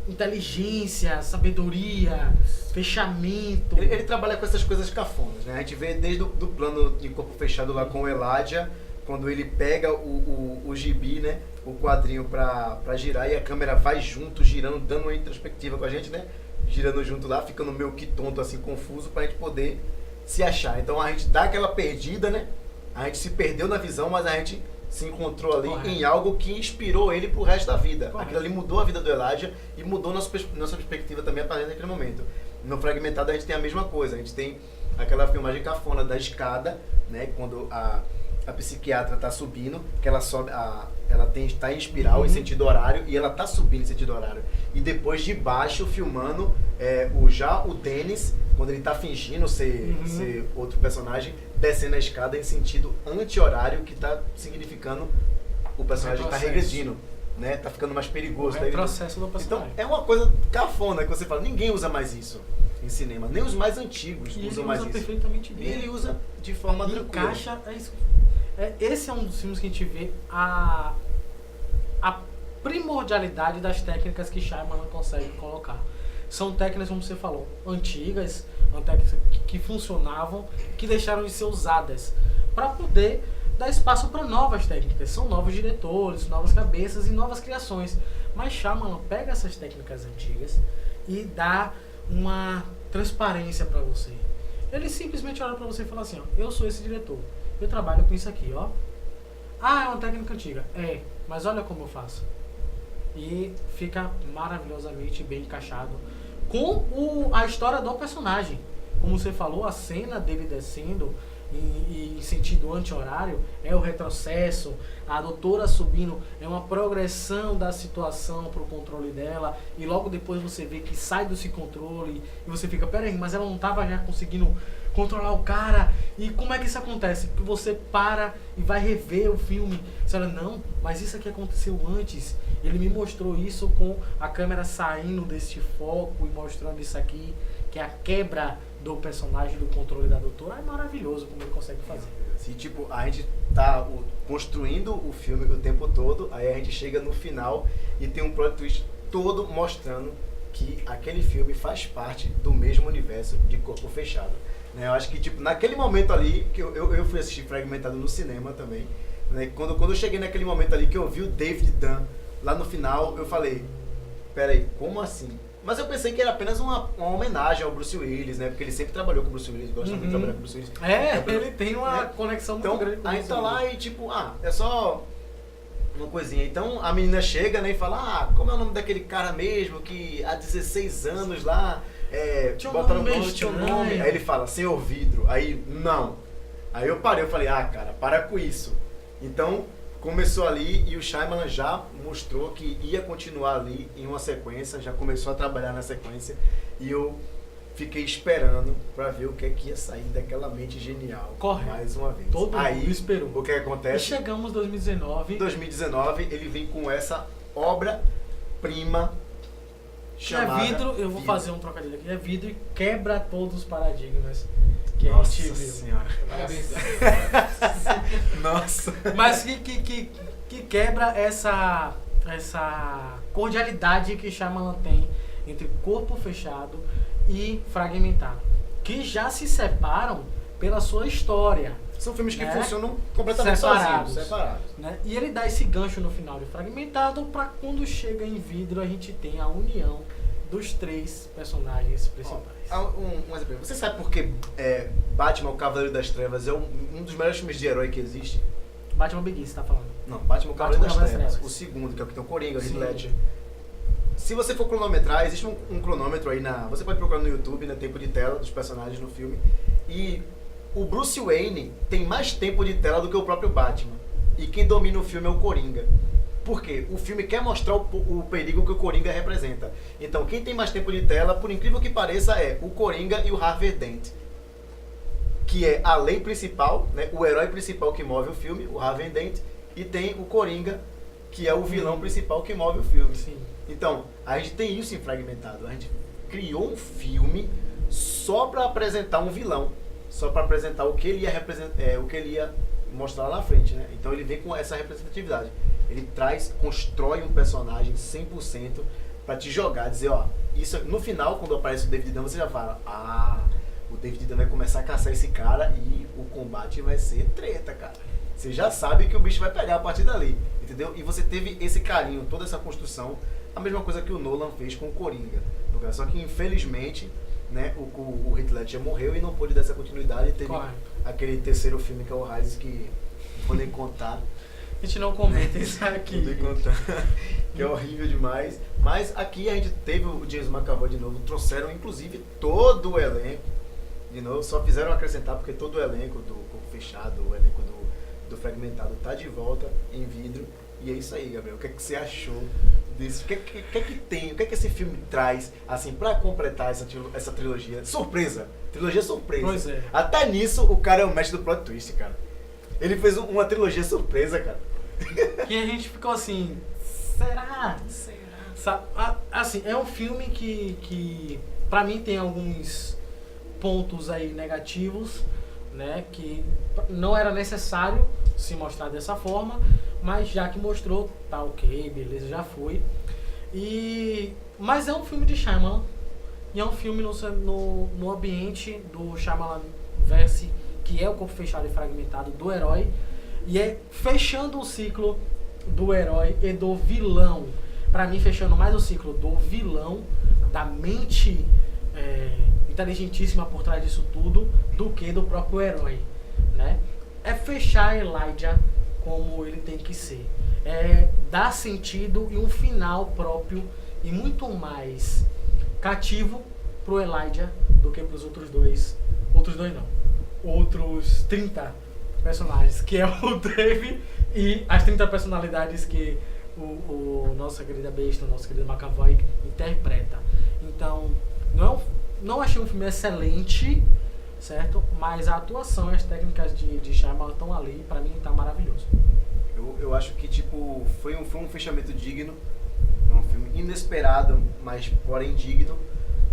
inteligência, sabedoria, fechamento. Ele trabalha com essas coisas cafonas, né? A gente vê desde do plano de Corpo Fechado lá com o Elijah, quando ele pega o gibi, né? O quadrinho pra girar e a câmera vai junto, girando, dando uma introspectiva com a gente, né? Girando junto lá, ficando meio que tonto, assim, confuso, pra gente poder se achar. Então a gente dá aquela perdida, né? A gente se perdeu na visão, mas a gente se encontrou ali em algo que inspirou ele pro resto da vida. Aquilo ali mudou a vida do Elijah e mudou nossa perspectiva também a partir daquele momento. No Fragmentado a gente tem a mesma coisa, a gente tem aquela filmagem cafona da escada, né? Quando a psiquiatra tá subindo, que ela sobe, ela tá em espiral em sentido horário e ela tá subindo em sentido horário. E depois de baixo, filmando o Dennis, quando ele tá fingindo ser outro personagem, descendo a escada em sentido anti-horário, que tá significando o personagem tá regredindo, né? Tá ficando mais perigoso. É o processo do personagem. Então é uma coisa cafona que você fala, ninguém usa mais isso em cinema, nem os mais antigos usam mais isso. Perfeitamente bem. E ele usa de forma tranquila. Encaixa, esse é um dos filmes que a gente vê a primordialidade das técnicas que Shyamalan consegue colocar. São técnicas, como você falou, antigas, técnicas que funcionavam, que deixaram de ser usadas para poder dar espaço para novas técnicas. São novos diretores, novas cabeças e novas criações. Mas Shyamalan pega essas técnicas antigas e dá uma transparência pra você. Ele simplesmente olha pra você e fala assim, ó, eu sou esse diretor, eu trabalho com isso aqui, ó. Ah, é uma técnica antiga. É, mas olha como eu faço. E fica maravilhosamente bem encaixado com a história do personagem. Como você falou, a cena dele descendo em sentido anti-horário é o retrocesso, a doutora subindo, é uma progressão da situação para o controle dela, e logo depois você vê que sai desse controle e você fica, peraí, mas ela não estava já conseguindo controlar o cara, e como é que isso acontece? Que você para e vai rever o filme, você fala, não, mas isso aqui aconteceu antes, ele me mostrou isso com a câmera saindo deste foco e mostrando isso aqui, que é a quebra do personagem, do controle da doutora. É maravilhoso como ele consegue fazer. Se tipo, a gente tá construindo o filme o tempo todo, aí a gente chega no final e tem um plot twist todo mostrando que aquele filme faz parte do mesmo universo de Corpo Fechado. Né? Eu acho que tipo, naquele momento ali, que eu fui assistir Fragmentado no cinema também, né? Quando eu cheguei naquele momento ali que eu vi o David Dunn lá no final, eu falei, peraí, como assim? Mas eu pensei que era apenas uma homenagem ao Bruce Willis, né? Porque ele sempre trabalhou com o Bruce Willis, gosta muito de trabalhar com o Bruce Willis. Ele tem uma conexão muito grande com o Bruce Willis. Aí tá lá e tipo, é só uma coisinha. Então a menina chega, né, e fala, como é o nome daquele cara mesmo que há 16 anos lá, bota no nome, tinha um nome. Aí ele fala, Senhor Vidro. Aí, não. Aí eu parei, eu falei, cara, para com isso. Então começou ali e o Shyamalan já mostrou que ia continuar ali em uma sequência, já começou a trabalhar na sequência e eu fiquei esperando para ver o que é que ia sair daquela mente genial. Correto. Mais uma vez. Todo mundo esperou. O que acontece? E chegamos em 2019. Em 2019 ele vem com essa obra-prima chamada Vidro, eu vou fazer um trocadilho aqui, vidro e quebra todos os paradigmas que Nossa a gente viu. Senhora. Nossa. Mas que quebra essa cordialidade que Shyamalan tem entre Corpo Fechado e Fragmentado, que já se separam pela sua história. São filmes que funcionam completamente separados. Né? E ele dá esse gancho no final de Fragmentado para quando chega em Vidro a gente tem a união dos três personagens principais. Um exemplo. Você sabe por que Batman, o Cavaleiro das Trevas, é um dos melhores filmes de herói que existe? Batman Begins, você tá falando? Não, Batman, o Cavaleiro das Trevas. O segundo, que é o que tem o Coringa, o Heath Ledger. Se você for cronometrar, existe um cronômetro aí você pode procurar no YouTube, né, tempo de tela dos personagens no filme. E o Bruce Wayne tem mais tempo de tela do que o próprio Batman. E quem domina o filme é o Coringa. Por quê? O filme quer mostrar o perigo que o Coringa representa. Então, quem tem mais tempo de tela, por incrível que pareça, é o Coringa e o Harvey Dent. Que é a lei principal, né, o herói principal que move o filme, o Harvey Dent. E tem o Coringa, que é o vilão principal que move o filme. Sim. Então, a gente tem isso em Fragmentado. A gente criou um filme só para apresentar um vilão. Só para apresentar o que ele ia o que ele ia mostrar lá na frente, né? Então ele vem com essa representatividade. Ele constrói um personagem 100% para te jogar, dizer, isso no final, quando aparece o David Dunn, você já fala, o David Dunn vai começar a caçar esse cara e o combate vai ser treta, cara. Você já sabe que o bicho vai pegar a partir dali, entendeu? E você teve esse carinho, toda essa construção, a mesma coisa que o Nolan fez com o Coringa. Só que infelizmente, né, o Heath Ledger morreu e não pôde dar essa continuidade. Teve aquele terceiro filme que é o Rise, que não vou nem contar. A gente não comenta isso aqui. Não vou contar. Que é horrível demais. Mas aqui a gente teve o James McAvoy de novo. Trouxeram inclusive todo o elenco. De novo, só fizeram acrescentar porque todo o elenco do Corpo Fechado, o elenco do Fragmentado tá de volta em Vidro. E é isso aí, Gabriel. O que é que você achou disso? O que é que tem? O que é que esse filme traz, assim, pra completar essa trilogia? Surpresa! Trilogia surpresa. Pois é. Até nisso, o cara é o mestre do plot twist, cara. Ele fez uma trilogia surpresa, cara. Que a gente ficou assim, será? Assim, é um filme que pra mim tem alguns pontos aí negativos, né? Que não era necessário se mostrar dessa forma, mas já que mostrou, tá ok, beleza, já foi. Mas é um filme de Shyamalan, e é um filme no ambiente do Shyamalan-verse, que é o Corpo Fechado e Fragmentado do herói, e é fechando o ciclo do herói e do vilão. Pra mim, fechando mais o ciclo do vilão, da mente inteligentíssima por trás disso tudo do que do próprio herói, né? É fechar Elijah como ele tem que ser. É dar sentido e um final próprio e muito mais cativo pro Elijah do que pros outros dois não. Outros 30 personagens, que é o Dave e as 30 personalidades que o nossa querida besta, o nosso querido McAvoy interpreta. Então, não achei um filme excelente, certo? Mas a atuação e as técnicas de Shyamalan estão ali, pra mim tá maravilhoso. Eu acho que tipo foi um fechamento digno, é um filme inesperado, mas porém digno,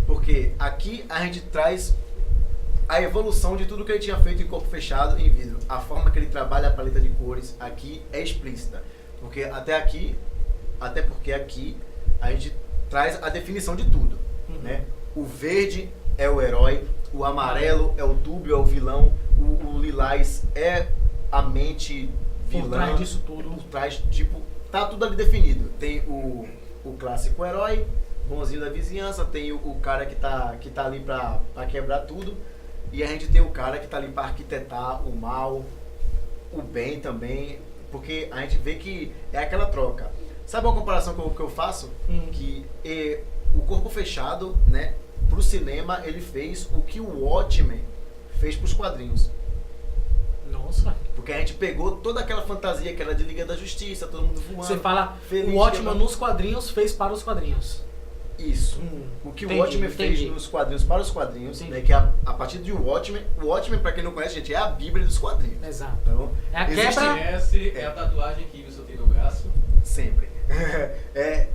porque aqui a gente traz a evolução de tudo que ele tinha feito em Corpo Fechado em Vidro. A forma que ele trabalha a paleta de cores aqui é explícita, porque até porque aqui a gente traz a definição de tudo, né? O verde é o herói, o amarelo é o dúbio, é o vilão, o lilás é a mente vilã. Por trás disso tudo. Por trás, tipo, tá tudo ali definido. Tem o clássico herói, bonzinho da vizinhança, tem o cara que tá ali pra quebrar tudo, e a gente tem o cara que tá ali pra arquitetar o mal, o bem também, porque a gente vê que é aquela troca. Sabe uma comparação que eu faço? Que o Corpo Fechado, né, pro cinema, ele fez o que o Watchmen fez pros quadrinhos. Nossa. Porque a gente pegou toda aquela fantasia que era de Liga da Justiça, todo mundo voando. Você fala, feliz, o Watchmen nos quadrinhos fez para os quadrinhos. Isso. O que o Watchmen fez nos quadrinhos para os quadrinhos, né, que a partir de o Watchmen, pra quem não conhece, gente, é a Bíblia dos quadrinhos. Exato. Então, é a quebra. É a tatuagem que você tem no braço. Sempre.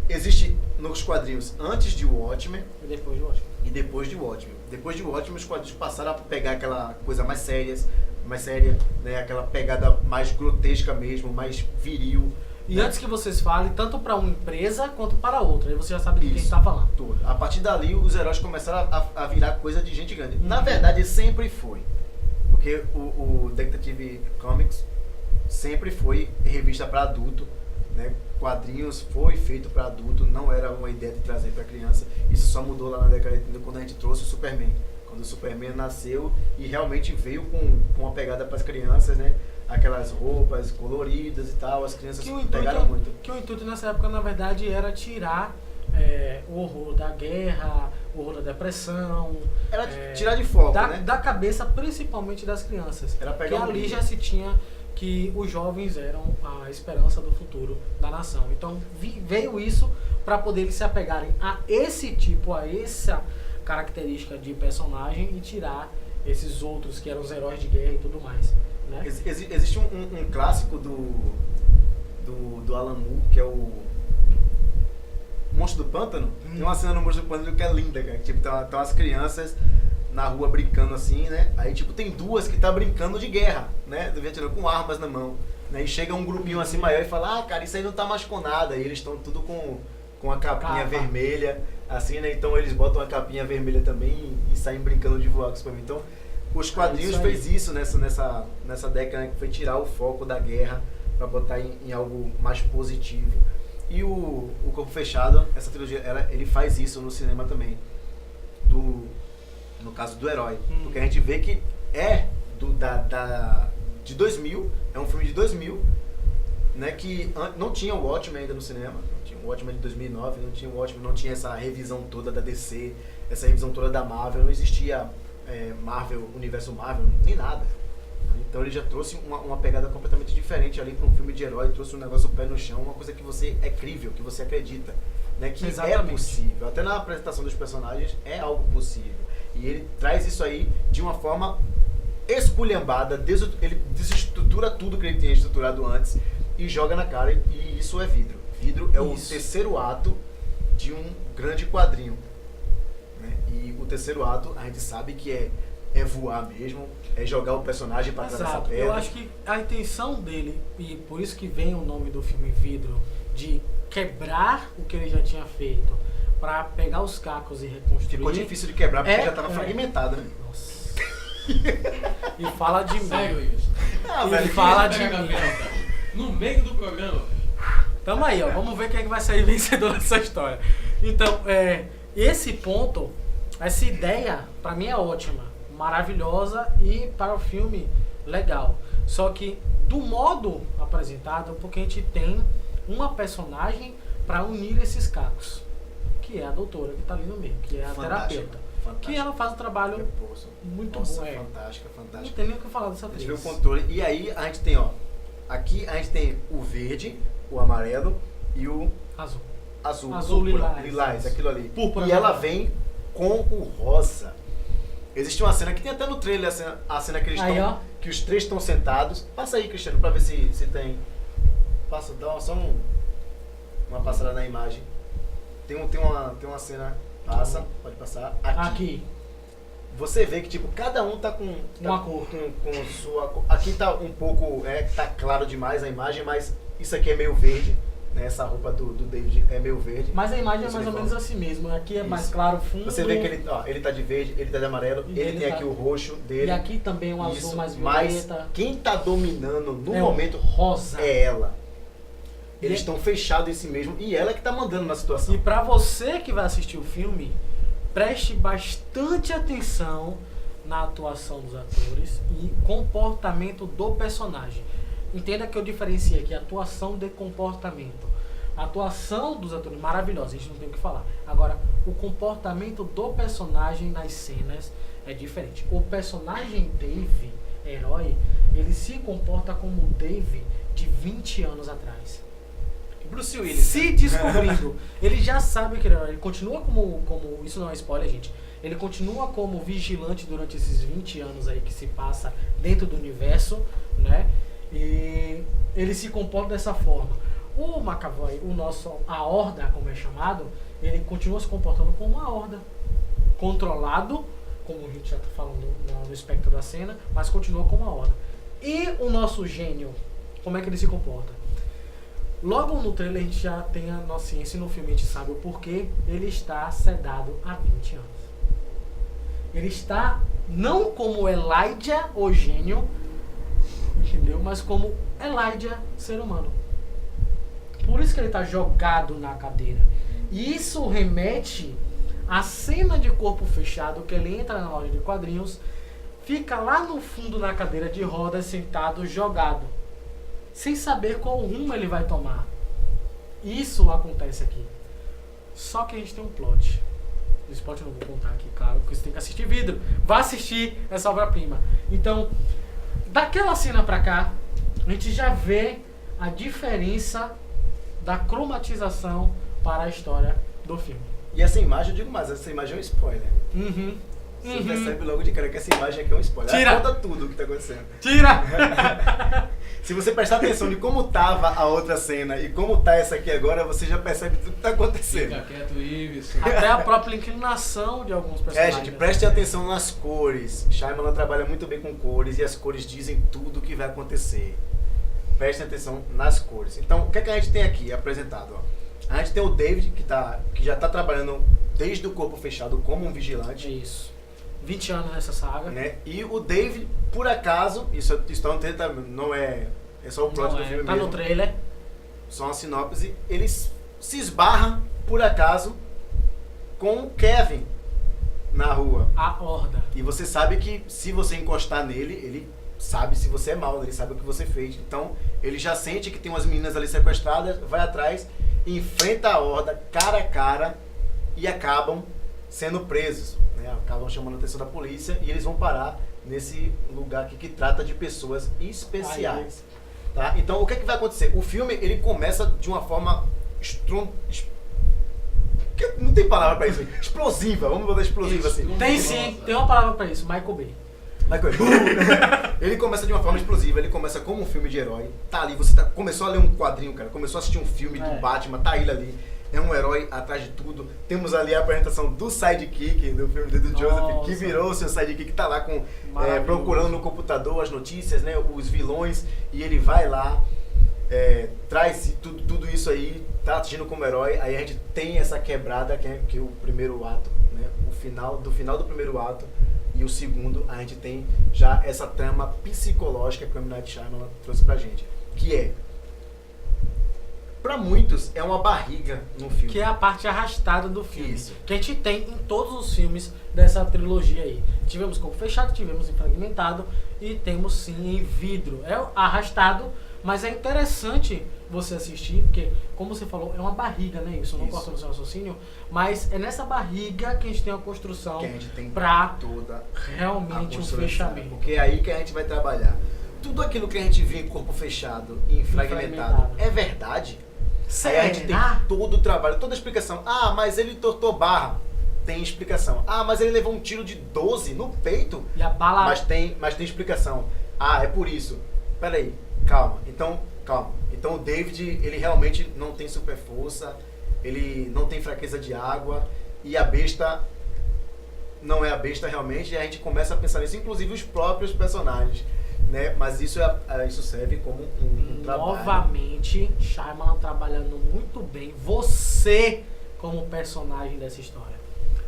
Existe nos quadrinhos antes de Watchmen E depois de Watchmen. e depois de Watchmen. Depois de Watchmen, os quadrinhos passaram a pegar aquela coisa mais séria, né, aquela pegada mais grotesca mesmo, mais viril. E né? antes que vocês falem, tanto para uma empresa quanto para outra, aí você já sabe de quem Isso. está falando. Tudo. A partir dali, os heróis começaram a virar coisa de gente grande. Na verdade, sempre foi. Porque o Detective Comics sempre foi revista para adulto, né? Quadrinhos foi feito para adulto, não era uma ideia de trazer para criança. Isso só mudou lá na década de 30 quando a gente trouxe o Superman. Quando o Superman nasceu e realmente veio com uma pegada para as crianças, né? Aquelas roupas coloridas e tal, as crianças pegaram muito. Que o intuito nessa época, na verdade, era tirar o horror da guerra, o horror da depressão. Era tirar de foco, né? Da cabeça, principalmente das crianças. Era pegar que ali já se tinha que os jovens eram a esperança do futuro da nação. Então veio isso para poder eles se apegarem a esse tipo, a essa característica de personagem e tirar esses outros que eram os heróis de guerra e tudo mais. Né? Existe um clássico do Alan Moore, que é o Monstro do Pântano. Tem uma cena no Monstro do Pântano que é linda, cara. Tipo, estão as crianças na rua brincando assim, né? Aí, tipo, tem duas que tá brincando de guerra, né? Do Vietnã, com armas na mão. Né? E chega um grupinho assim maior e fala, cara, isso aí não tá mais com nada. E eles estão tudo com a capinha vermelha, assim, né? Então eles botam a capinha vermelha também e saem brincando de voar com o Superman. Então, os quadrinhos fez isso nessa década, né? Que foi tirar o foco da guerra para botar em algo mais positivo. E o Corpo Fechado, essa trilogia, ele faz isso no cinema também. No caso do herói. Porque a gente vê que de 2000, é um filme de 2000, né, que não tinha o Watchmen ainda no cinema. Não tinha o Watchmen de 2009, não tinha o Watchmen, não tinha essa revisão toda da DC, essa revisão toda da Marvel, não existia Marvel, universo Marvel, nem nada. Então ele já trouxe uma pegada completamente diferente ali para um filme de herói, trouxe um negócio pé no chão, uma coisa que você é crível, que você acredita, né, que Exatamente. É possível. Até na apresentação dos personagens é algo possível. E ele traz isso aí de uma forma esculhambada, ele desestrutura tudo que ele tinha estruturado antes e joga na cara, e isso é Vidro. Vidro é o terceiro ato de um grande quadrinho. Né? E o terceiro ato, a gente sabe que é voar mesmo, é jogar o personagem para trás dessa pedra. Eu acho que a intenção dele, e por isso que vem o nome do filme Vidro, de quebrar o que ele já tinha feito para pegar os cacos e reconstruir. Ficou difícil de quebrar porque já estava fragmentado, né? Nossa. E fala de mim. Sério isso? E fala de mim. No meio do programa. Tamo aí, ó. Vamos ver quem é que vai sair vencedor dessa história. Então, esse ponto essa ideia, pra mim, é ótima, maravilhosa e para o filme, legal. Só que, do modo apresentado, porque a gente tem uma personagem para unir esses cacos, que é a doutora que tá ali no meio, que é a terapeuta. Que ela faz um trabalho muito bom. Fantástica. Não tem nem o que falar dessa A atriz. gente vê o controle. E aí a gente tem, ó. Aqui a gente tem o verde, o amarelo e o Azul. azul, lilás. lilás, aquilo ali. Púrpura. E ela vem com o rosa. Existe uma cena que tem até no trailer, a cena que eles Aí, estão. ó. Que os três estão sentados. Passa aí, Cristiano, pra ver se tem. Passa, dá só uma passada na imagem. Tem uma cena. Passa, pode passar. Aqui. Você vê que, tipo, cada um tá com Uma cor. com sua cor. Aqui tá um pouco, tá claro demais a imagem, mas isso aqui é meio verde, né? Essa roupa do David é meio verde. Mas a imagem é Esse mais ou uniforme. menos assim mesmo. Aqui é mais Isso. claro o fundo. Você vê que ele tá de verde, ele tá de amarelo, E ele ele tem tá- aqui o roxo dele. E aqui também um azul Isso, mais mas violeta. quem tá dominando no É momento rosa. é ela. Eles E- estão fechados em si mesmo e ela que tá mandando na situação. E pra você que vai assistir o filme, preste bastante atenção na atuação dos atores e comportamento do personagem. Entenda que eu diferenciei aqui atuação de comportamento. A atuação dos atores maravilhosa, a gente não tem o que falar. Agora, o comportamento do personagem nas cenas é diferente. O personagem Dave, herói, ele se comporta como o Dave de 20 anos atrás. Bruce Willis. Se descobrindo, ele já sabe que ele é herói. Ele continua como. Isso não é spoiler, gente. Ele continua como vigilante durante esses 20 anos aí que se passa dentro do universo, né? E ele se comporta dessa forma. O McAvoy, a Horda, como é chamado, ele continua se comportando como uma Horda. Controlado, como a gente já está falando no espectro da cena, mas continua como uma Horda. E o nosso gênio, como é que ele se comporta? Logo no trailer a gente já tem a nossa ciência e no filme a gente sabe o porquê. Ele está sedado há 20 anos. Ele está não como Elijah, o gênio, entendeu? Mas como Elijah, ser humano. Por isso que ele está jogado na cadeira. E isso remete à cena de corpo fechado que ele entra na loja de quadrinhos, fica lá no fundo na cadeira de rodas, sentado, jogado, sem saber qual rumo ele vai tomar. Isso acontece aqui. Só que a gente tem um plot. Esse plot eu não vou contar aqui, claro, porque você tem que assistir vidro. Vá assistir essa obra-prima. Então, daquela cena pra cá, a gente já vê a diferença da cromatização para a história do filme. E essa imagem, eu digo mais, essa imagem é um spoiler. Uhum. Você percebe logo de cara que essa imagem aqui é um spoiler. Tira! Ela conta tudo o que tá acontecendo. Tira! Se você prestar atenção de como tava a outra cena e como tá essa aqui agora, você já percebe tudo que tá acontecendo. Fica quieto, Iveson. Até a própria inclinação de alguns personagens. Gente, preste atenção nas cores. Shyamalan trabalha muito bem com cores e as cores dizem tudo o que vai acontecer. Prestem atenção nas cores. Então, o que é que a gente tem aqui apresentado? Ó? A gente tem o David, que já tá trabalhando desde o corpo fechado como um vigilante. Isso. 20 anos nessa saga. Né? E o David, por acaso, isso tá no trailer, não é só o plot do filme Tá mesmo, no trailer. só uma sinopse, ele se esbarra, por acaso, com o Kevin na rua. A Horda. E você sabe que se você encostar nele, ele sabe se você é mau, ele sabe o que você fez. Então, ele já sente que tem umas meninas ali sequestradas, vai atrás, enfrenta a Horda cara a cara e acabam sendo presos. Né? Acabam chamando a atenção da polícia e eles vão parar nesse lugar aqui que trata de pessoas especiais. Tá? Então, o que é que vai acontecer? O filme, ele começa de uma forma não tem palavra pra isso. Explosiva, vamos botar explosiva assim. Tem sim, tem uma palavra pra isso, Michael Bay. Ele começa de uma forma explosiva, ele começa como um filme de herói. Tá ali, começou a ler um quadrinho, cara, começou a assistir um filme do Batman, tá ele ali. É um herói atrás de tudo. Temos ali a apresentação do sidekick do filme do Joseph, que virou o seu sidekick, tá lá procurando no computador as notícias, né, os vilões, e ele vai lá, traz tudo isso aí, tá agindo como herói. Aí a gente tem essa quebrada que é o primeiro ato, né, do final do primeiro ato. E o segundo, a gente tem já essa trama psicológica que o M. Night Shyamalan trouxe pra gente. Que é pra muitos é uma barriga no filme. Que é a parte arrastada do filme. Isso. Que a gente tem em todos os filmes dessa trilogia aí. Tivemos Corpo Fechado, tivemos em Fragmentado e temos sim em Vidro. É arrastado, mas é interessante você assistir, porque, como você falou, é uma barriga, né? Isso, não corta no seu raciocínio, mas é nessa barriga que a gente tem a construção Que a gente tem pra toda realmente a um construção, fechamento. porque é aí que a gente vai trabalhar. Tudo aquilo que a gente vê em Corpo Fechado e em Fragmentado é verdade? Aí a gente tem todo o trabalho, toda a explicação. Ah, mas ele tortou barra. Tem explicação. Ah, mas ele levou um tiro de 12 no peito. E a bala... Mas tem explicação. Ah, é por isso. Peraí, calma. Então o David, ele realmente não tem super força, ele não tem fraqueza de água, e a besta não é a besta realmente, e a gente começa a pensar nisso, inclusive os próprios personagens, né? Mas isso serve como um trabalho. Novamente, Shyamalan trabalhando muito bem você como personagem dessa história.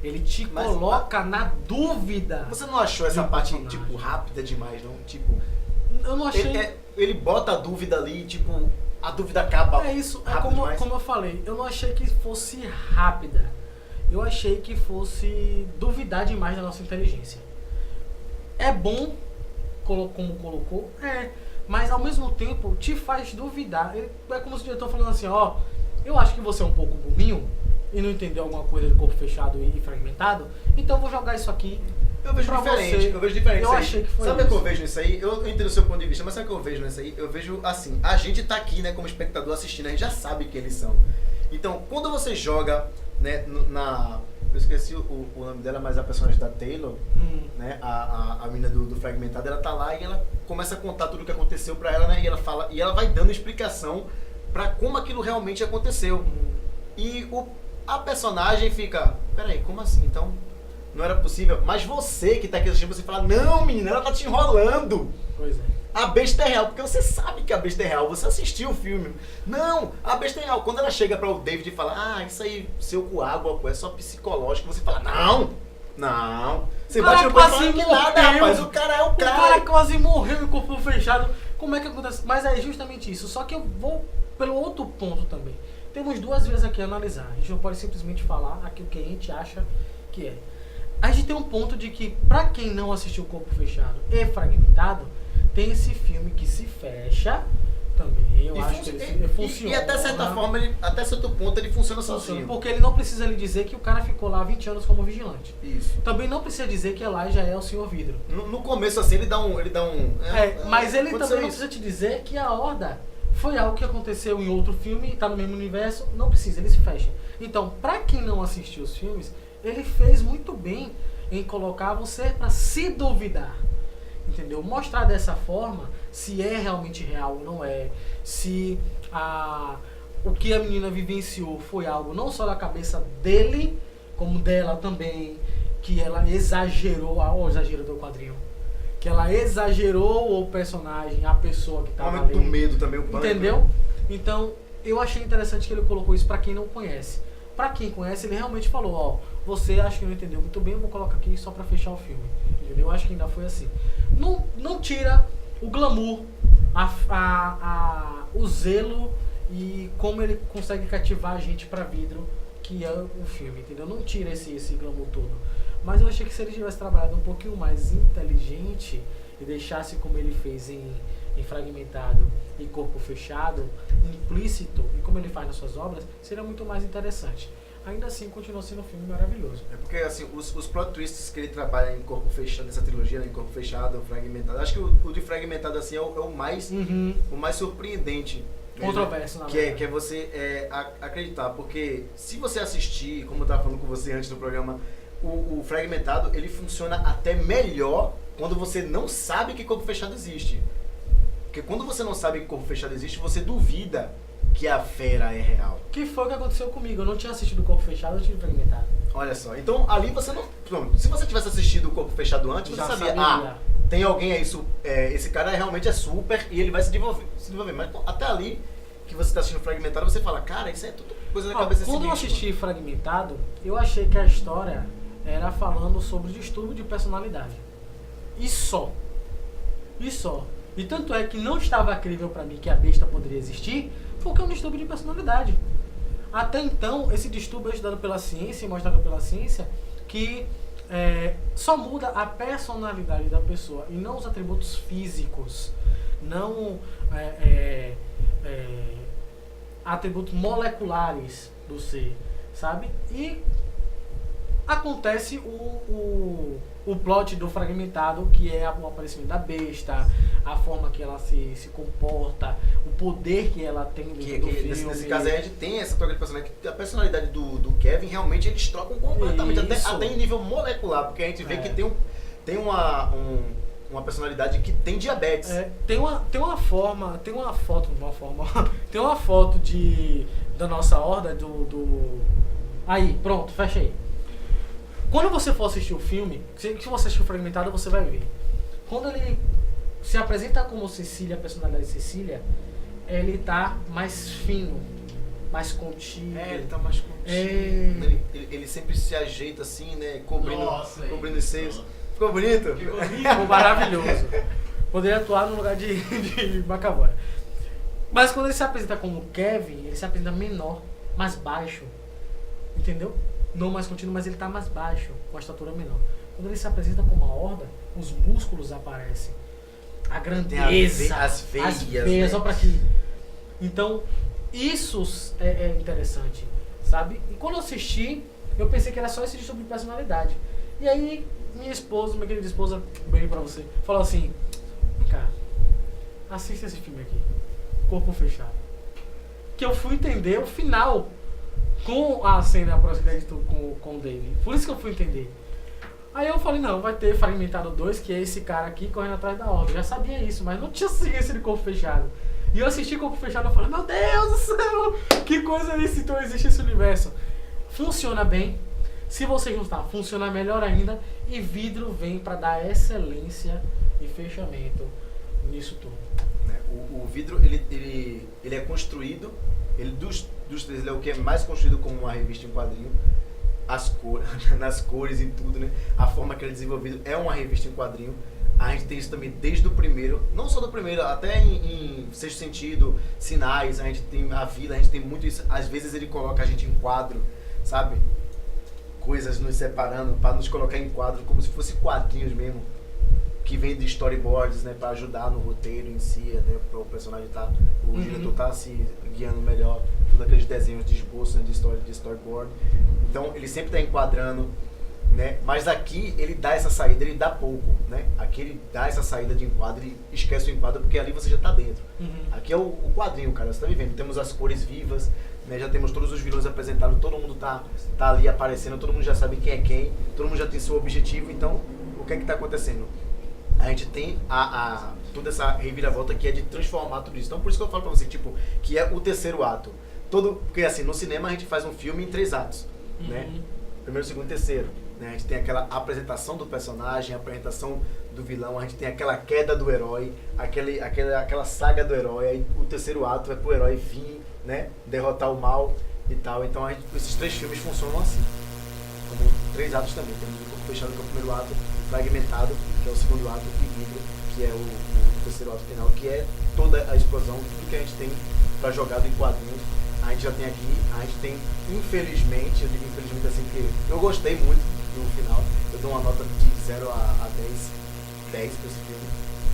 Ele te coloca na dúvida. Você não achou essa parte, tipo, rápida demais, não? Tipo, eu não achei... Ele bota a dúvida ali, tipo, a dúvida acaba. É isso, como eu falei, eu não achei que fosse rápida. Eu achei que fosse duvidar demais da nossa inteligência. É bom, como colocou, mas ao mesmo tempo te faz duvidar. É como se o diretor falando assim, ó, eu acho que você é um pouco burrinho e não entendeu alguma coisa de Corpo Fechado e Fragmentado, então eu vou jogar isso aqui. Eu vejo diferente. Eu achei que foi Sabe o que eu vejo nisso aí? Eu entendo o seu ponto de vista, mas sabe o que eu vejo nisso aí? Eu vejo assim, a gente tá aqui, né, como espectador assistindo, a gente já sabe quem eles são. Então, quando você joga, né, eu esqueci o nome dela, mas a personagem da Taylor, né, a menina do Fragmentado, ela tá lá e ela começa a contar tudo o que aconteceu pra ela, né, e ela vai dando explicação pra como aquilo realmente aconteceu. E a personagem fica, peraí, como assim? Então... não era possível, mas você que tá aqui assistindo, você fala, não, menina, ela tá te enrolando. Pois é. A besta é real, porque você sabe que a besta é real, você assistiu o filme. Não, a besta é real. Quando ela chega para o David e fala, ah, isso aí, seu com água, pô, é só psicológico, você fala, não. Você bate no peito e fala que nada, rapaz, o cara é o cara. O cara quase morreu em Corpo Fechado. Como é que acontece? Mas é justamente isso. Só que eu vou pelo outro ponto também. Temos duas vezes aqui a analisar. A gente não pode simplesmente falar aquilo que a gente acha que é. A gente tem um ponto de que, pra quem não assistiu Corpo Fechado e Fragmentado, tem esse filme que se fecha também. Eu acho que ele funciona. E até certa forma, até certo ponto, ele funciona sozinho. Porque ele não precisa lhe dizer que o cara ficou lá 20 anos como vigilante. Isso. Também não precisa dizer que Elijah é o Senhor Vidro. No começo, assim, ele dá um... mas ele também não precisa te dizer que a Horda foi algo que aconteceu em outro filme, tá no mesmo universo. Não precisa, ele se fecha. Então, pra quem não assistiu os filmes, ele fez muito bem em colocar você para se duvidar, entendeu? Mostrar dessa forma se é realmente real ou não é, se o que a menina vivenciou foi algo não só da cabeça dele, como dela também, que ela exagerou, o exagero do quadrinho, que ela exagerou o personagem, a pessoa que estava ali. O momento do medo também, o pânico. Entendeu? Então, eu achei interessante que ele colocou isso para quem não conhece. Pra quem conhece, ele realmente falou, ó, você acha que não entendeu muito bem, eu vou colocar aqui só pra fechar o filme. Entendeu? Eu acho que ainda foi assim. Não tira o glamour, o zelo e como ele consegue cativar a gente pra vidro, que é o filme, entendeu? Não tira esse glamour todo. Mas eu achei que se ele tivesse trabalhado um pouquinho mais inteligente e deixasse como ele fez em Fragmentado e Corpo Fechado, implícito, e como ele faz nas suas obras, seria muito mais interessante. Ainda assim, continua sendo um filme maravilhoso. É porque, assim, os plot twists que ele trabalha em Corpo Fechado, nessa trilogia, né, em Corpo Fechado, Fragmentado, acho que o de Fragmentado, assim, é o mais surpreendente. Controverso, que é você acreditar, porque se você assistir, como eu estava falando com você antes do programa, o Fragmentado, ele funciona até melhor quando você não sabe que Corpo Fechado existe. Porque quando você não sabe que Corpo Fechado existe, você duvida que a fera é real. Que foi o que aconteceu comigo. Eu não tinha assistido o Corpo Fechado, eu tinha Fragmentado. Olha só, então ali você não... Pronto, se você tivesse assistido o Corpo Fechado antes, você sabia, tem alguém aí, esse cara realmente é super e ele vai se desenvolver. Mas até ali, que você está assistindo Fragmentado, você fala, cara, isso é tudo coisa da cabeça desse Quando eu bicho, assisti Fragmentado, eu achei que a história era falando sobre distúrbio de personalidade. E só. E tanto é que não estava crível pra mim que a besta poderia existir, porque é um distúrbio de personalidade. Até então, esse distúrbio é estudado pela ciência e mostrado pela ciência que só muda a personalidade da pessoa e não os atributos físicos, não atributos moleculares do ser, sabe? E acontece o plot do fragmentado, que é o aparecimento da besta, a forma que ela se comporta, o poder que ela tem dentro do filme. Nesse caso aí a gente tem essa troca de personalidade, que a personalidade do Kevin realmente eles trocam completamente, até em nível molecular, porque a gente vê que tem uma personalidade que tem diabetes. Tem uma foto da nossa horda Aí, pronto, fecha aí. Quando você for assistir o filme, se você assistir o fragmentado, você vai ver. Quando ele se apresenta como Cecília, a personalidade de Cecília, ele tá mais fino, mais contido. Ele tá mais contido. Ele sempre se ajeita assim, né? Cobrindo os seios. Ficou bonito? Ficou maravilhoso. Poderia atuar no lugar de McAvoy. Mas quando ele se apresenta como Kevin, ele se apresenta menor, mais baixo. Entendeu? Não mais contínuo, mas ele está mais baixo, com a estatura menor. Quando ele se apresenta como uma horda, os músculos aparecem. A grandeza, as veias, olha pra aqui. Então, isso é interessante, sabe? E quando eu assisti, eu pensei que era só esse distúrbio de personalidade. E aí, minha querida esposa, um beijo pra você, falou assim: cara, assista esse filme aqui, Corpo Fechado. Que eu fui entender o final com a cena proximidade com o Dave. Por isso que eu fui entender. Aí eu falei, não, vai ter Fragmentado 2, que é esse cara aqui correndo atrás da ordem. Eu já sabia isso, mas não tinha ciência de Corpo Fechado. E eu assisti Corpo Fechado e falei, meu Deus do céu, que coisa é isso? Então existe esse universo. Funciona bem. Se você juntar, funciona melhor ainda. E Vidro vem para dar excelência e fechamento nisso tudo. O Vidro, ele é construído, dos três, ele é o que é mais construído como uma revista em quadrinho, nas cores e tudo, né? A forma que ele é desenvolvido é uma revista em quadrinho. A gente tem isso também desde o primeiro, não só do primeiro, até em Sexto Sentido, Sinais, a gente tem a vida, a gente tem muito isso. Às vezes ele coloca a gente em quadro, sabe? Coisas nos separando para nos colocar em quadro, como se fosse quadrinhos mesmo, que vem de storyboards, né, para ajudar no roteiro em si, né, para o personagem o diretor tá se guiando melhor, todos aqueles desenhos de esboço, né, de storyboard. Então ele sempre está enquadrando, né, mas aqui ele dá essa saída, ele dá pouco, né? Aqui ele dá essa saída de enquadro e esquece o enquadro porque ali você já está dentro. Aqui é o quadrinho, cara, você está vivendo. Temos as cores vivas, né, já temos todos os vilões apresentados, todo mundo tá ali aparecendo, todo mundo já sabe quem é quem, todo mundo já tem seu objetivo. Então o que é que está acontecendo? A gente tem toda essa reviravolta que é de transformar tudo isso. Então por isso que eu falo pra você, tipo, que é o terceiro ato. Porque assim, no cinema a gente faz um filme em 3 atos, né? Primeiro, segundo e terceiro. Né? A gente tem aquela apresentação do personagem, a apresentação do vilão, a gente tem aquela queda do herói, aquela saga do herói, aí o terceiro ato é pro herói vir, né? Derrotar o mal e tal. Então esses 3 filmes funcionam assim. Como 3 atos também. Temos o Corpo Fechado, que é o primeiro ato, Fragmentado, que é o segundo ato, e Vidro, que é o terceiro ato final, que é toda a explosão, tudo que a gente tem para jogado em quadrinhos. A gente já tem aqui, a gente tem, infelizmente, eu digo infelizmente assim, porque eu gostei muito do final, eu dou uma nota de 0 a 10 para esse filme.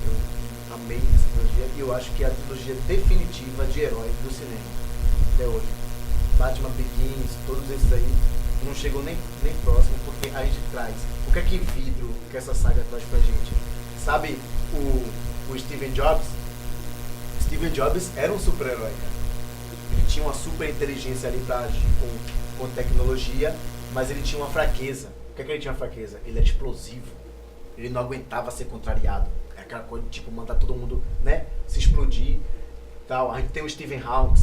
Eu amei essa trilogia e eu acho que é a trilogia definitiva de herói do cinema até hoje. Batman Begins, todos esses aí não chegam nem próximo, porque a gente traz. O que é que Vidro, o que essa saga traz pra gente? Sabe o Steve Jobs? Steve Jobs era um super-herói, cara. Ele tinha uma super inteligência ali pra agir com tecnologia, mas ele tinha uma fraqueza. O que é que ele tinha uma fraqueza? Ele era explosivo. Ele não aguentava ser contrariado. É aquela coisa de tipo mandar todo mundo, né, se explodir. Tal. A gente tem o Stephen Hawking.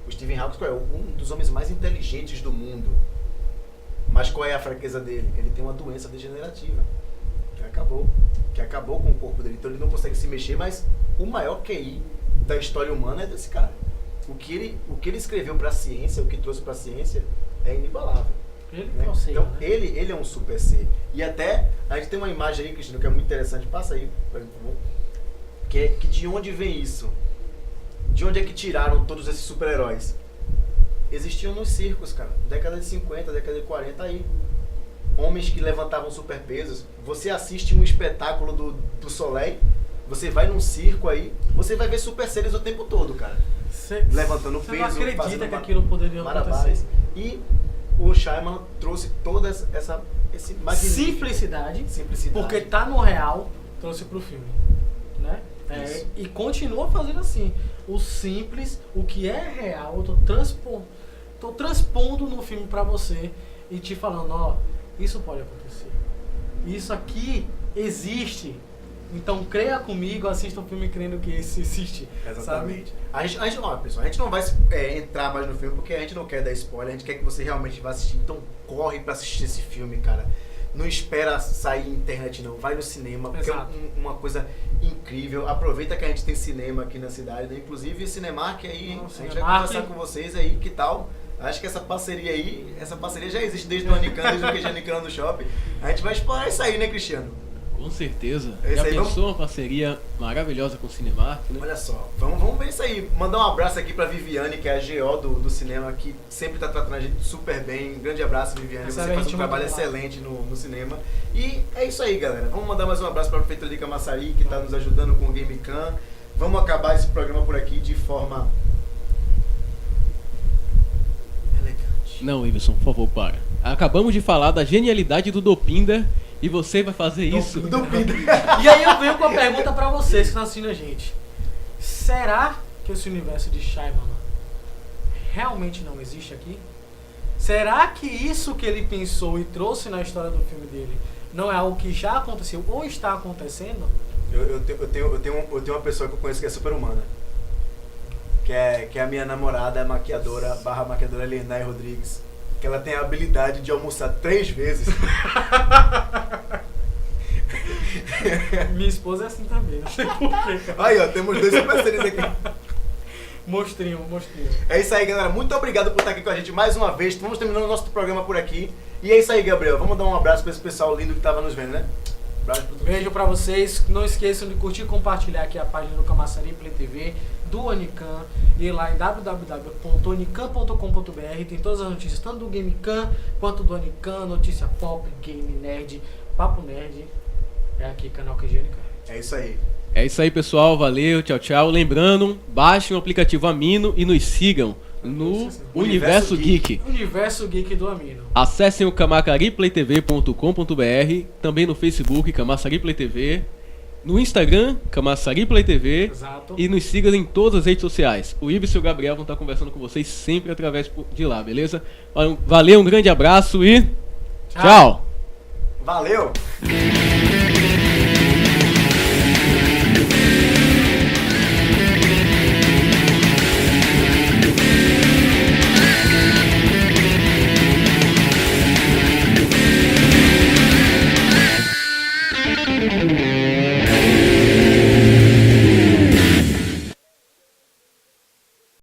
O Stephen Hawking é um dos homens mais inteligentes do mundo. Mas qual é a fraqueza dele? Ele tem uma doença degenerativa que acabou com o corpo dele. Então ele não consegue se mexer, mas o maior QI da história humana é desse cara. O que ele escreveu para a ciência, o que trouxe para a ciência, é inigualável. Ele né? consegue, então né? ele é um super ser. E até a gente tem uma imagem aí, Cristina, que é muito interessante. Passa aí, por favor. Que de onde vem isso? De onde é que tiraram todos esses super-heróis? Existiam nos circos, cara. Década de 50, década de 40, aí. Homens que levantavam superpesos. Você assiste um espetáculo do Soleil, você vai num circo aí, você vai ver super seres o tempo todo, cara. Levantando peso, você não acredita fazendo que aquilo poderia acontecer. E o Shyamalan trouxe toda essa simplicidade, porque tá no real, trouxe pro filme, né? E continua fazendo assim. O simples, o que é real, eu tô transpondo no filme pra você e te falando, ó, isso pode acontecer. Isso aqui existe. Então creia comigo, assista o filme crendo que isso existe. Exatamente. A gente não vai entrar mais no filme porque a gente não quer dar spoiler, a gente quer que você realmente vá assistir. Então corre pra assistir esse filme, cara. Não espera sair internet não, vai no cinema, porque é uma coisa incrível. Aproveita que a gente tem cinema aqui na cidade, né? Inclusive Cinemark aí, a gente vai conversar com vocês aí, que tal? Acho que essa parceria já existe desde o Anican, desde o QG Anican no shopping. A gente vai explorar isso aí, né, Cristiano? Com certeza. Já pensou uma parceria maravilhosa com o Cinemark, né? Olha só, vamos ver isso aí. Mandar um abraço aqui pra Viviane, que é a GO do cinema, que sempre tá tratando a gente super bem. Um grande abraço, Viviane. Você faz um trabalho excelente no cinema. E é isso aí, galera. Vamos mandar mais um abraço pra Prefeitura de Camaçari, que tá nos ajudando com o GameCam. Vamos acabar esse programa por aqui de forma elegante. Não, Iverson, por favor, para. Acabamos de falar da genialidade do Dopinder. E você vai fazer isso? E aí eu venho com a pergunta pra vocês que estão assistindo a gente. Será que esse universo de Shyamalan realmente não existe aqui? Será que isso que ele pensou e trouxe na história do filme dele não é algo que já aconteceu ou está acontecendo? Eu tenho uma pessoa que eu conheço que é super humana. Que é a minha namorada, a maquiadora Lenay Rodrigues. Que ela tem a habilidade de almoçar 3 vezes. Minha esposa é assim também, não sei porquê. Aí, ó, temos 2 supercílios aqui. Mostrinho. É isso aí, galera. Muito obrigado por estar aqui com a gente mais uma vez. Vamos terminando o nosso programa por aqui. E é isso aí, Gabriel. Vamos dar um abraço para esse pessoal lindo que estava nos vendo, né? Beijo pra vocês. Não esqueçam de curtir e compartilhar aqui a página do Camaçari Play TV, do Anican, e lá em www.anican.com.br tem todas as notícias, tanto do GameCam quanto do Anican, notícia pop, game nerd, papo nerd. É aqui, canal QG Anican. É isso aí. É isso aí, pessoal. Valeu, tchau, tchau. Lembrando, baixem o aplicativo Amino e nos sigam no Universo Geek. Universo Geek do Amino. Acessem o camacariplaytv.com.br, também no Facebook, Camaçari Play TV, no Instagram, Camaçari Play TV. Exato. E nos sigam em todas as redes sociais. O Ibis e o Gabriel vão estar conversando com vocês sempre através de lá, beleza? Valeu, um grande abraço e tchau! Valeu!